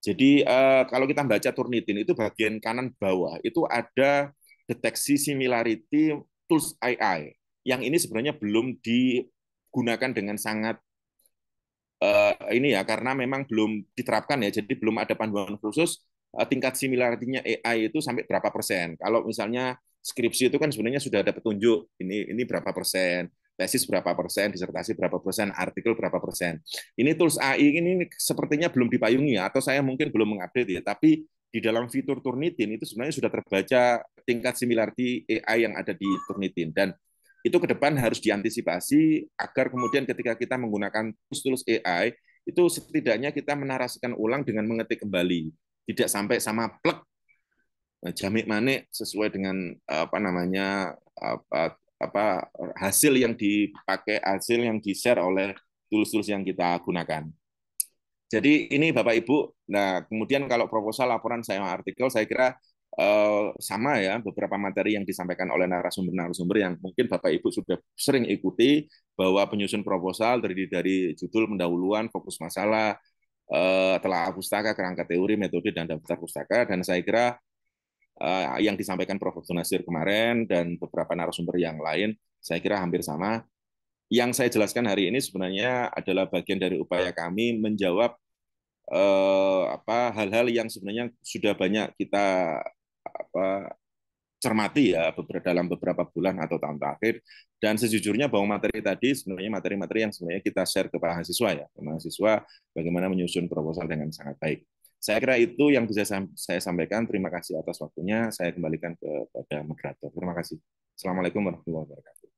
Jadi kalau kita baca Turnitin itu bagian kanan bawah itu ada deteksi similarity tools AI yang ini sebenarnya belum digunakan dengan sangat ini ya, karena memang belum diterapkan ya, jadi belum ada panduan khusus tingkat similarity-nya AI itu sampai berapa persen. Kalau misalnya skripsi itu kan sebenarnya sudah ada petunjuk, ini berapa persen, tesis berapa persen, disertasi berapa persen, artikel berapa persen. Ini tools AI ini sepertinya belum dipayungi, atau saya mungkin belum mengupdate ya, tapi di dalam fitur Turnitin itu sebenarnya sudah terbaca tingkat similarity AI yang ada di Turnitin. Dan itu ke depan harus diantisipasi agar kemudian ketika kita menggunakan tools AI, itu setidaknya kita menarasikan ulang dengan mengetik kembali. Tidak sampai sama plek jamik manik sesuai dengan hasil yang dipakai, hasil yang di-share oleh tools-tools yang kita gunakan. Jadi ini Bapak Ibu. Nah, kemudian kalau proposal, laporan, saya artikel, saya kira sama ya, beberapa materi yang disampaikan oleh narasumber-narasumber yang mungkin Bapak Ibu sudah sering ikuti, bahwa penyusun proposal terdiri dari judul, pendahuluan, fokus masalah, telaah pustaka, kerangka teori, metode, dan daftar pustaka. Dan saya kira yang disampaikan Prof. Nasir kemarin dan beberapa narasumber yang lain, saya kira hampir sama. Yang saya jelaskan hari ini sebenarnya adalah bagian dari upaya kami menjawab hal-hal yang sebenarnya sudah banyak kita cermati ya dalam beberapa bulan atau tahun terakhir. Dan sejujurnya bahwa materi tadi sebenarnya materi-materi yang sebenarnya kita share ke mahasiswa ya, ke mahasiswa bagaimana menyusun proposal dengan sangat baik. Saya kira itu yang bisa saya sampaikan. Terima kasih atas waktunya. Saya kembalikan kepada moderator. Terima kasih. Assalamualaikum warahmatullahi wabarakatuh.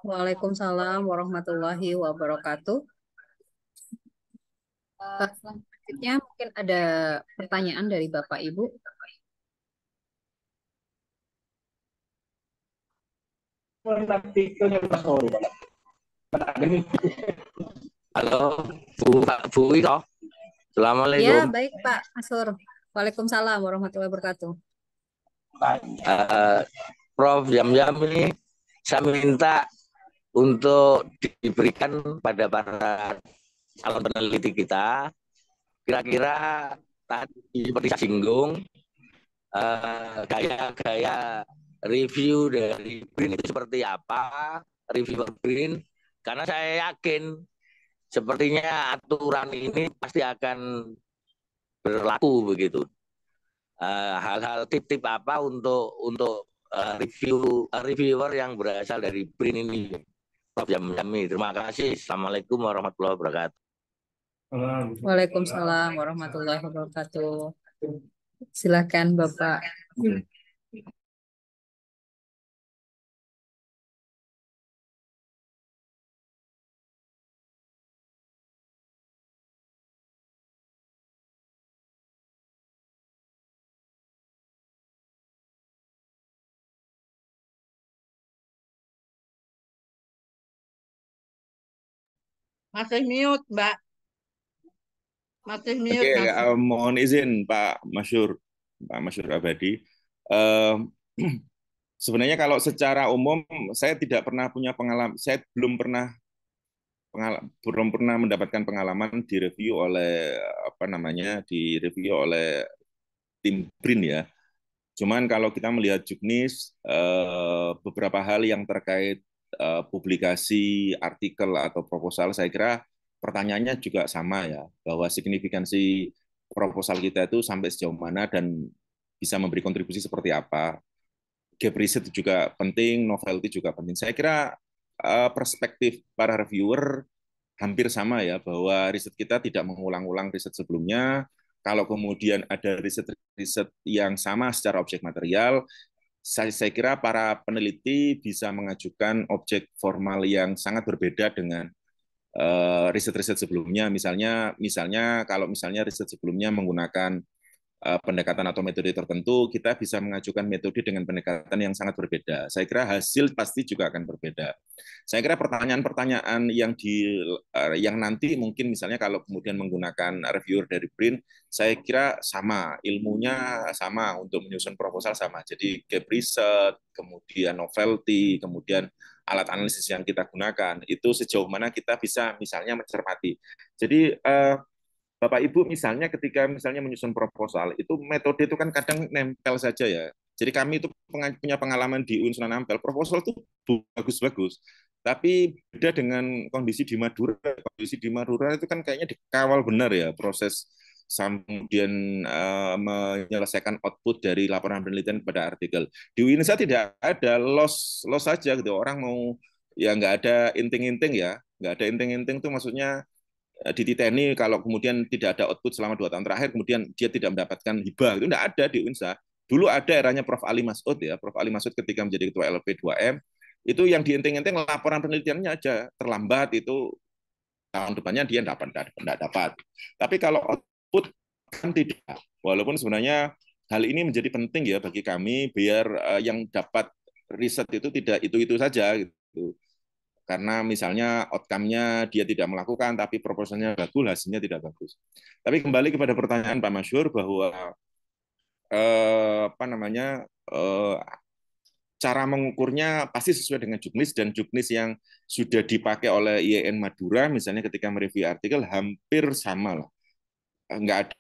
Waalaikumsalam warahmatullahi wabarakatuh. Selanjutnya mungkin ada pertanyaan dari Bapak Ibu. Halo, Bu Iko. Assalamualaikum. Ya, baik Pak Asur. Waalaikumsalam warahmatullahi wabarakatuh. Prof. Yam-Yam ini saya minta untuk diberikan pada para calon peneliti kita, kira-kira tadi seperti saya singgung, gaya-gaya review dari BRIN itu seperti apa, reviewer BRIN, karena saya yakin sepertinya aturan ini pasti akan berlaku begitu. Hal-hal tip-tip apa untuk reviewer yang berasal dari BRIN ini, Prof. Yam-Yami. Terima kasih. Assalamualaikum warahmatullahi wabarakatuh. Waalaikumsalam warahmatullahi wabarakatuh. Silakan Bapak. Masih mute, Mbak. Masih mute. Oke, mohon izin Pak Masyur Abadi. Sebenarnya kalau secara umum saya tidak pernah punya pengalaman, saya belum pernah mendapatkan pengalaman direview oleh tim BRIN ya. Cuman kalau kita melihat juknis, beberapa hal yang terkait publikasi, artikel atau proposal, saya kira pertanyaannya juga sama ya, bahwa signifikansi proposal kita itu sampai sejauh mana dan bisa memberi kontribusi seperti apa. Gap riset juga penting, novelty juga penting. Saya kira perspektif para reviewer hampir sama ya, bahwa riset kita tidak mengulang-ulang riset sebelumnya. Kalau kemudian ada riset-riset yang sama secara objek material, saya kira para peneliti bisa mengajukan objek formal yang sangat berbeda dengan riset-riset sebelumnya. Misalnya kalau misalnya riset sebelumnya menggunakan pendekatan atau metode tertentu, kita bisa mengajukan metode dengan pendekatan yang sangat berbeda. Saya kira hasil pasti juga akan berbeda. Saya kira pertanyaan-pertanyaan yang nanti mungkin misalnya kalau kemudian menggunakan reviewer dari BRIN, saya kira sama, ilmunya sama untuk menyusun proposal sama. Jadi gap riset, kemudian novelty, kemudian alat analisis yang kita gunakan, itu sejauh mana kita bisa misalnya mencermati. Jadi Bapak Ibu misalnya ketika menyusun proposal, itu metode itu kan kadang nempel saja ya. Jadi kami itu punya pengalaman di Unsur Ampel, proposal itu bagus-bagus. Tapi beda dengan kondisi di Madura. Kondisi di Madura itu kan kayaknya dikawal benar ya proses kemudian menyelesaikan output dari laporan penelitian kepada artikel. Di UINSA tidak ada loss saja gitu. Orang mau ya nggak ada inting-inting ya, nggak ada inting-inting itu maksudnya dititeni kalau kemudian tidak ada output selama 2 tahun terakhir, kemudian dia tidak mendapatkan hibah itu nggak ada di UINSA. Dulu ada eranya Prof. Ali Masud ya, Prof. Ali Masud ketika menjadi ketua LP 2M itu yang diinting-inting laporan penelitiannya aja terlambat itu tahun depannya dia tidak dapat. Tapi kalau output kan tidak. Walaupun sebenarnya hal ini menjadi penting ya bagi kami biar yang dapat riset itu tidak itu saja gitu. Karena misalnya outcome-nya dia tidak melakukan tapi proposalnya bagus, hasilnya tidak bagus. Tapi kembali kepada pertanyaan Pak Masyhur bahwa cara mengukurnya pasti sesuai dengan juknis dan juknis yang sudah dipakai oleh IAIN Madura misalnya ketika mereview artikel hampir sama lah. Nggak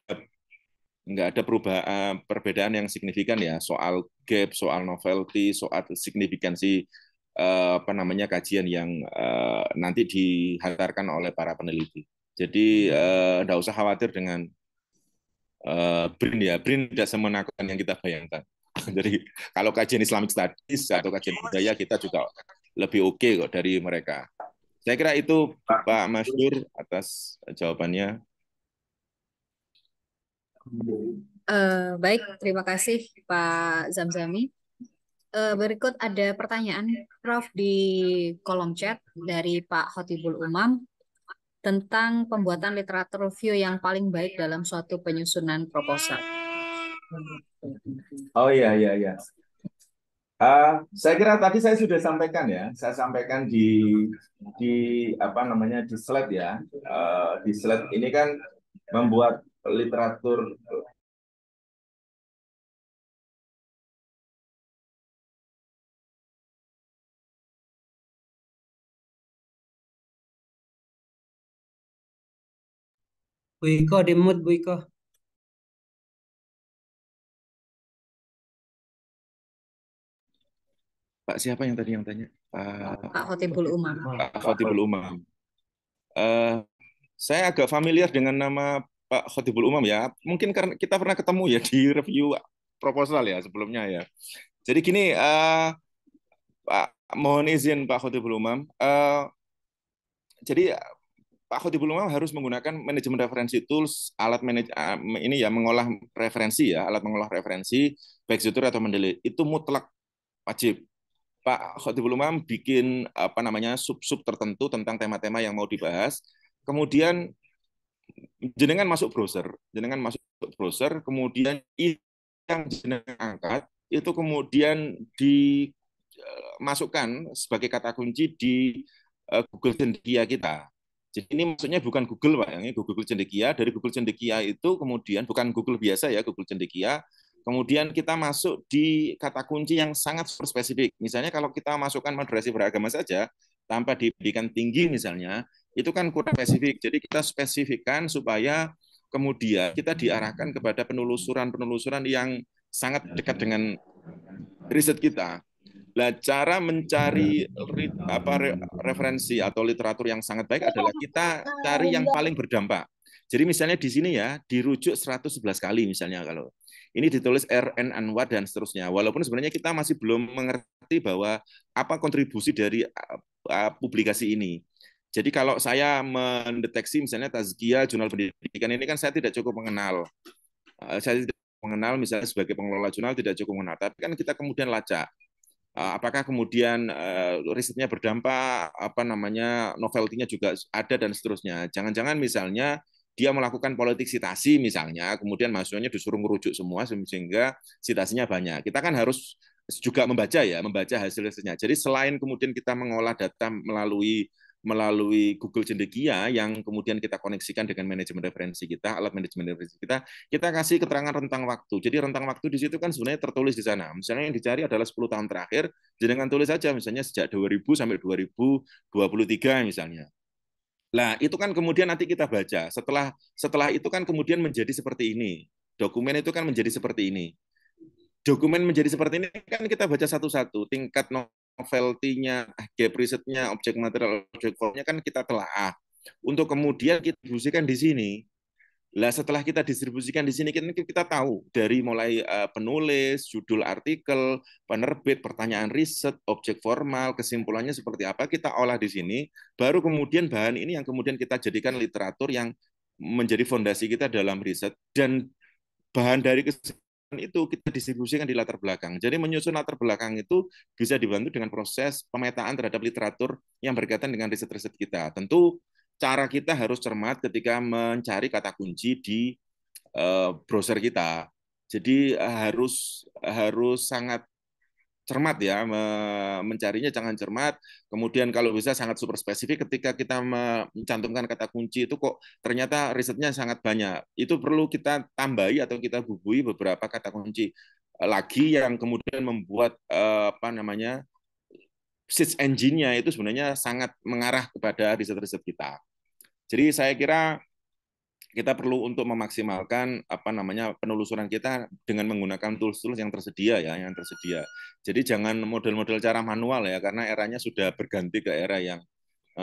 ada perbedaan yang signifikan ya soal gap, soal novelty, soal signifikansi kajian yang nanti dihantarkan oleh para peneliti. Jadi nggak usah khawatir dengan BRIN ya, BRIN tidak semenakutkan yang kita bayangkan. Jadi kalau kajian Islamic Studies atau kajian budaya kita juga lebih oke kok dari mereka. Saya kira itu Pak Masyhur atas jawabannya. Baik, terima kasih Pak Zamzami. Berikut ada pertanyaan Prof di kolom chat dari Pak Khotibul Umam tentang pembuatan literatur review yang paling baik dalam suatu penyusunan proposal. Oh iya. Saya kira tadi saya sudah sampaikan ya. Saya sampaikan di slide ya. Di slide ini kan membuat literatur Bu Iko di mute Bu Iko. Pak siapa yang tadi yang tanya? Pak Khotibul Umam. Pak Khotibul Umam. Saya agak familiar dengan nama Pak Khotibul Umam ya. Mungkin karena kita pernah ketemu ya di review proposal ya sebelumnya ya. Jadi gini, Pak, mohon izin Pak Khotibul Umam. Jadi Pak Khotibul Umam harus menggunakan manajemen referensi tools, alat ini ya mengolah referensi ya, alat mengolah referensi baik Zotero atau Mendeley itu mutlak wajib. Pak Khotibul Umam bikin sub-sub tertentu tentang tema-tema yang mau dibahas. Kemudian jenengan masuk browser, kemudian yang jenengan angkat itu kemudian dimasukkan sebagai kata kunci di Google Cendekia kita. Jadi ini maksudnya bukan Google Pak, ini Google Cendekia. Dari Google Cendekia itu kemudian bukan Google biasa ya, Google Cendekia. Kemudian kita masuk di kata kunci yang sangat spesifik. Misalnya kalau kita masukkan moderasi beragama saja, tanpa di pendidikan tinggi misalnya, itu kan kurang spesifik. Jadi kita spesifikkan supaya kemudian kita diarahkan kepada penelusuran yang sangat dekat dengan riset kita. Nah, cara mencari referensi atau literatur yang sangat baik adalah kita cari yang paling berdampak. Jadi misalnya di sini ya, dirujuk 111 kali misalnya kalau ini ditulis R.N. Anwar dan seterusnya. Walaupun sebenarnya kita masih belum mengerti bahwa apa kontribusi dari publikasi ini. Jadi kalau saya mendeteksi misalnya Tazkiyah Jurnal Pendidikan ini kan saya tidak cukup mengenal. Saya tidak mengenal misalnya sebagai pengelola jurnal tidak cukup mengenal. Tapi kan kita kemudian lacak. Apakah kemudian risetnya berdampak, novelty-nya juga ada dan seterusnya. Jangan-jangan misalnya dia melakukan politik citasi misalnya, kemudian mahasiswanya disuruh merujuk semua sehingga citasinya banyak. Kita kan harus juga membaca hasil-hasilnya. Jadi selain kemudian kita mengolah data melalui Google Cendekia yang kemudian kita koneksikan dengan manajemen referensi kita, alat manajemen referensi kita kasih keterangan rentang waktu. Jadi rentang waktu di situ kan sebenarnya tertulis di sana. Misalnya yang dicari adalah 10 tahun terakhir, jangan tulis saja misalnya sejak 2000 sampai 2023 misalnya. Nah, itu kan kemudian nanti kita baca. Setelah itu kan kemudian menjadi seperti ini. Dokumen itu kan menjadi seperti ini. Dokumen menjadi seperti ini kan kita baca satu-satu, tingkat novelty-nya, gap riset-nya, objek material, objek formnya kan kita telaah. Untuk kemudian kita distribusikan di sini. Lah setelah kita distribusikan di sini kita tahu dari mulai penulis, judul artikel, penerbit, pertanyaan riset, objek formal, kesimpulannya seperti apa kita olah di sini, baru kemudian bahan ini yang kemudian kita jadikan literatur yang menjadi fondasi kita dalam riset, dan bahan dari kesimpulan itu kita distribusikan di latar belakang. Jadi menyusun latar belakang itu bisa dibantu dengan proses pemetaan terhadap literatur yang berkaitan dengan riset-riset kita. Tentu cara kita harus cermat ketika mencari kata kunci di browser kita. Jadi harus sangat cermat ya mencarinya, jangan cermat. Kemudian kalau bisa sangat super spesifik ketika kita mencantumkan kata kunci itu kok ternyata risetnya sangat banyak. Itu perlu kita tambahi atau kita bubuhi beberapa kata kunci lagi yang kemudian membuat search engine-nya itu sebenarnya sangat mengarah kepada riset-riset kita. Jadi saya kira kita perlu untuk memaksimalkan penelusuran kita dengan menggunakan tools-tools yang tersedia ya, yang tersedia. Jadi jangan model-model cara manual ya, karena eranya sudah berganti ke era yang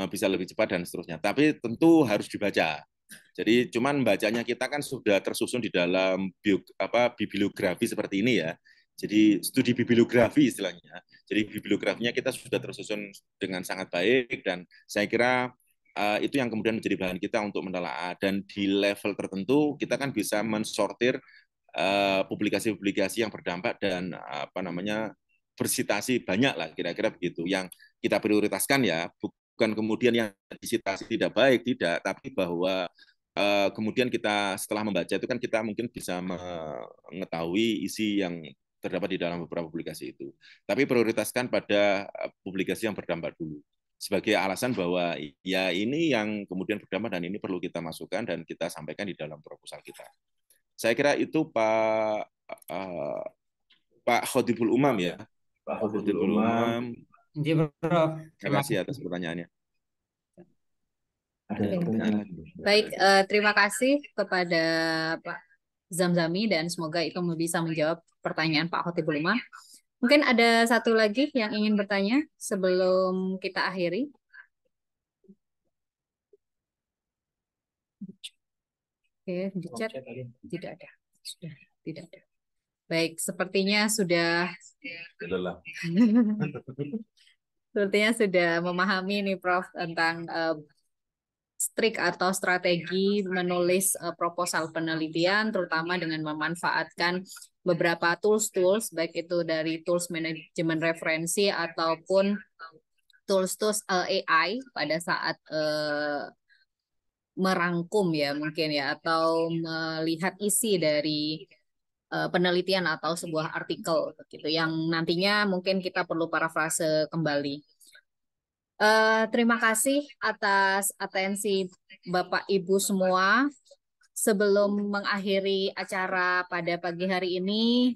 bisa lebih cepat dan seterusnya. Tapi tentu harus dibaca. Jadi cuman bacanya kita kan sudah tersusun di dalam bibliografi seperti ini ya. Jadi studi bibliografi istilahnya. Jadi bibliografinya kita sudah tersusun dengan sangat baik, dan saya kira itu yang kemudian menjadi bahan kita untuk menelaah, dan di level tertentu kita kan bisa mensortir publikasi-publikasi yang berdampak dan bersitasi banyak lah, kira-kira begitu yang kita prioritaskan ya, bukan kemudian yang disitasi tidak baik, tidak, tapi bahwa kemudian kita setelah membaca itu kan kita mungkin bisa mengetahui isi yang terdapat di dalam beberapa publikasi itu, tapi prioritaskan pada publikasi yang berdampak dulu, sebagai alasan bahwa ya ini yang kemudian berdampak dan ini perlu kita masukkan dan kita sampaikan di dalam proposal kita. Saya kira itu Pak Khodibul Umam ya. Pak Khodibul Umam. Terima kasih atas pertanyaannya. Ada pertanyaan lagi? Baik, terima kasih kepada Pak Zamzami dan semoga itu bisa menjawab pertanyaan Pak Khodibul Umam. Mungkin ada satu lagi yang ingin bertanya sebelum kita akhiri. Oke, di chat tidak ada. Sudah tidak ada. Baik, sepertinya sudah sepertinya sudah memahami nih Prof tentang trik atau strategi menulis proposal penelitian, terutama dengan memanfaatkan beberapa tools baik itu dari tools manajemen referensi ataupun tools AI pada saat merangkum ya mungkin ya, atau melihat isi dari penelitian atau sebuah artikel gitu yang nantinya mungkin kita perlu parafrase kembali. Terima kasih atas atensi Bapak Ibu semua. Sebelum mengakhiri acara pada pagi hari ini,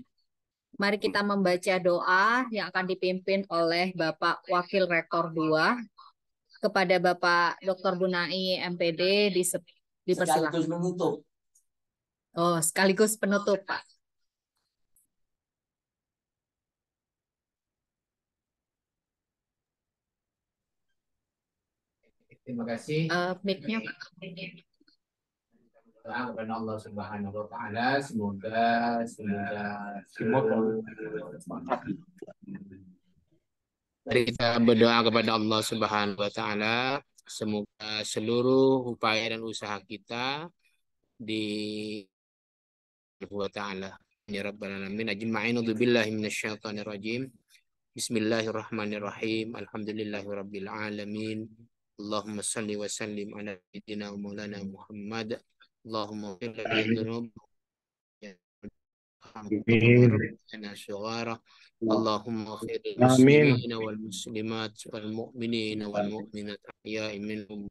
mari kita membaca doa yang akan dipimpin oleh Bapak Wakil Rektor 2 kepada Bapak Dr. Bunai MPD dipersilakan. Sekaligus penutup. Oh, sekaligus penutup, Pak. Terima kasih. Mic-nya. Doa kepada Allah Subhanahu wa taala, semoga mari kita berdoa kepada Allah Subhanahu wa taala, semoga seluruh upaya dan usaha kita di wa taala ya rabbal alamin ajma'in. Billahi minasyaitonir rajim. Bismillahirrahmanirrahim. Alhamdulillahirabbil alamin. Allahumma salli wa sallim ala sayyidina wa maulana Muhammad. Allahumma ighfir lana dhunubana Allahumma ighfir lil muslimina wal muslimat wal mu'minina wal mu'minat ahya'i minhum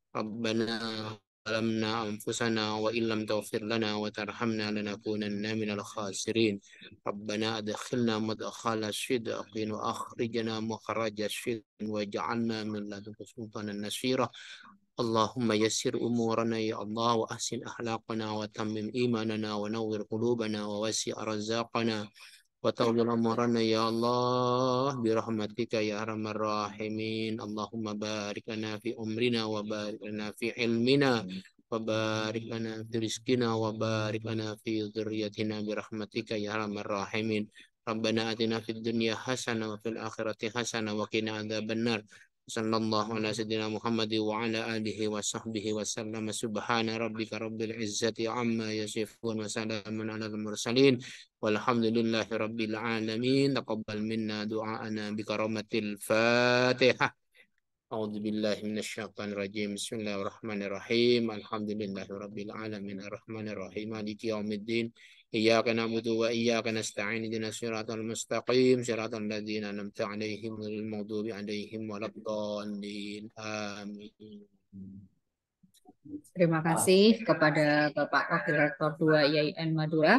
Rabbana ظلمنا أنفسنا وإن لم تغفر لنا وترحمنا لنكونن من الخاسرين ربنا أدخلنا مدخل الصدق وأخرجنا مخرج الصدق واجعلنا من لدنك سلطانا نصيرا اللهم يسر أمورنا يا الله وأحسن أخلاقنا وتمم إيماننا ونور قلوبنا ووسع رزاقنا وتولى أمرنا يا الله برحمتك يا أرحم الراحمين. اللهم بارك لنا في أمرنا وبارك لنا في علمنا وبارك لنا في رزقنا وبارك لنا في ذريتنا برحمتك يا أرحم الراحمين. ربنا آتنا في الدنيا حسنة وفي الآخرة حسنة وقنا عذاب النار. صلى الله على سيدنا محمد وعلى آله وصحبه وسلم. سبحان ربك رب العزة عما يصفون وسلام على المرسلين والحمد لله رب العالمين. تقبل منا دعاءنا بكرامة الفاتحة. أعوذ بالله من الشيطان الرجيم. بسم الله الرحمن الرحيم. الحمد لله رب العالمين الرحمن الرحيم مالك يوم الدين. إياك نعبد وإياك نستعين اهدنا الصراط المستقيم صراط الذين أنعمت عليهم غير المغضوب عليهم ولا الضالين. آمين. Terima kasih kepada Bapak Wakil Rektor 2 IAIN Madura.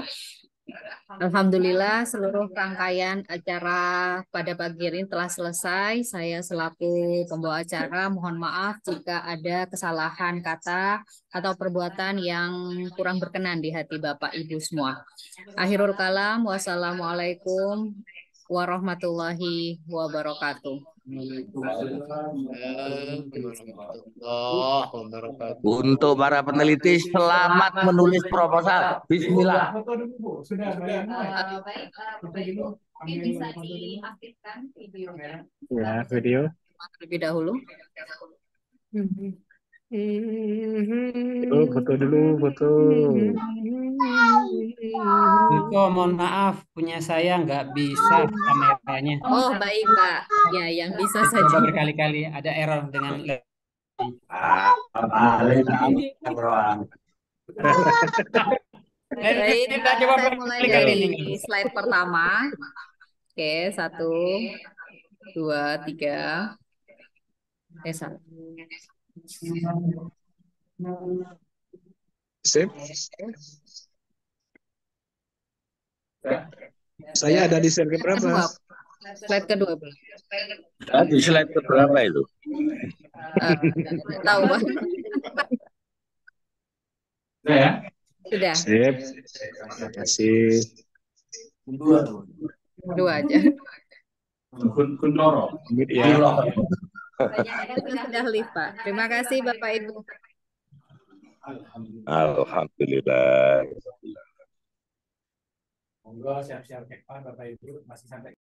Alhamdulillah seluruh rangkaian acara pada pagi ini telah selesai. Saya selaku pembawa acara mohon maaf jika ada kesalahan kata atau perbuatan yang kurang berkenan di hati Bapak Ibu semua. Akhirul kalam, wassalamualaikum warahmatullahi wabarakatuh. Untuk para peneliti, selamat menulis proposal. Bismillah. Baik, mungkin bisa diaktifkan videonya. Ya, video. Terlebih dahulu. Foto dulu, foto. Wiko, mohon maaf, punya saya nggak bisa kameranya. Oh, baik Pak. Ya, yang bisa Saya saja. coba berkali-kali, ada error dengan Baik, kita coba saya mulai berkali-kali dari ini. slide pertama. Oke, 1, 2, 3. Salah. Sip. Saya ada di slide berapa? Slide kedua. Di slide keberapa itu? Tahu Pak. Sudah ya? Sudah. Sip. Terima kasih. Dua aja. Kundoro. Ya. Sudah live Pak. Terima kasih Bapak Ibu. Alhamdulillah. Monggo siap-siap Bapak Ibu masih sampai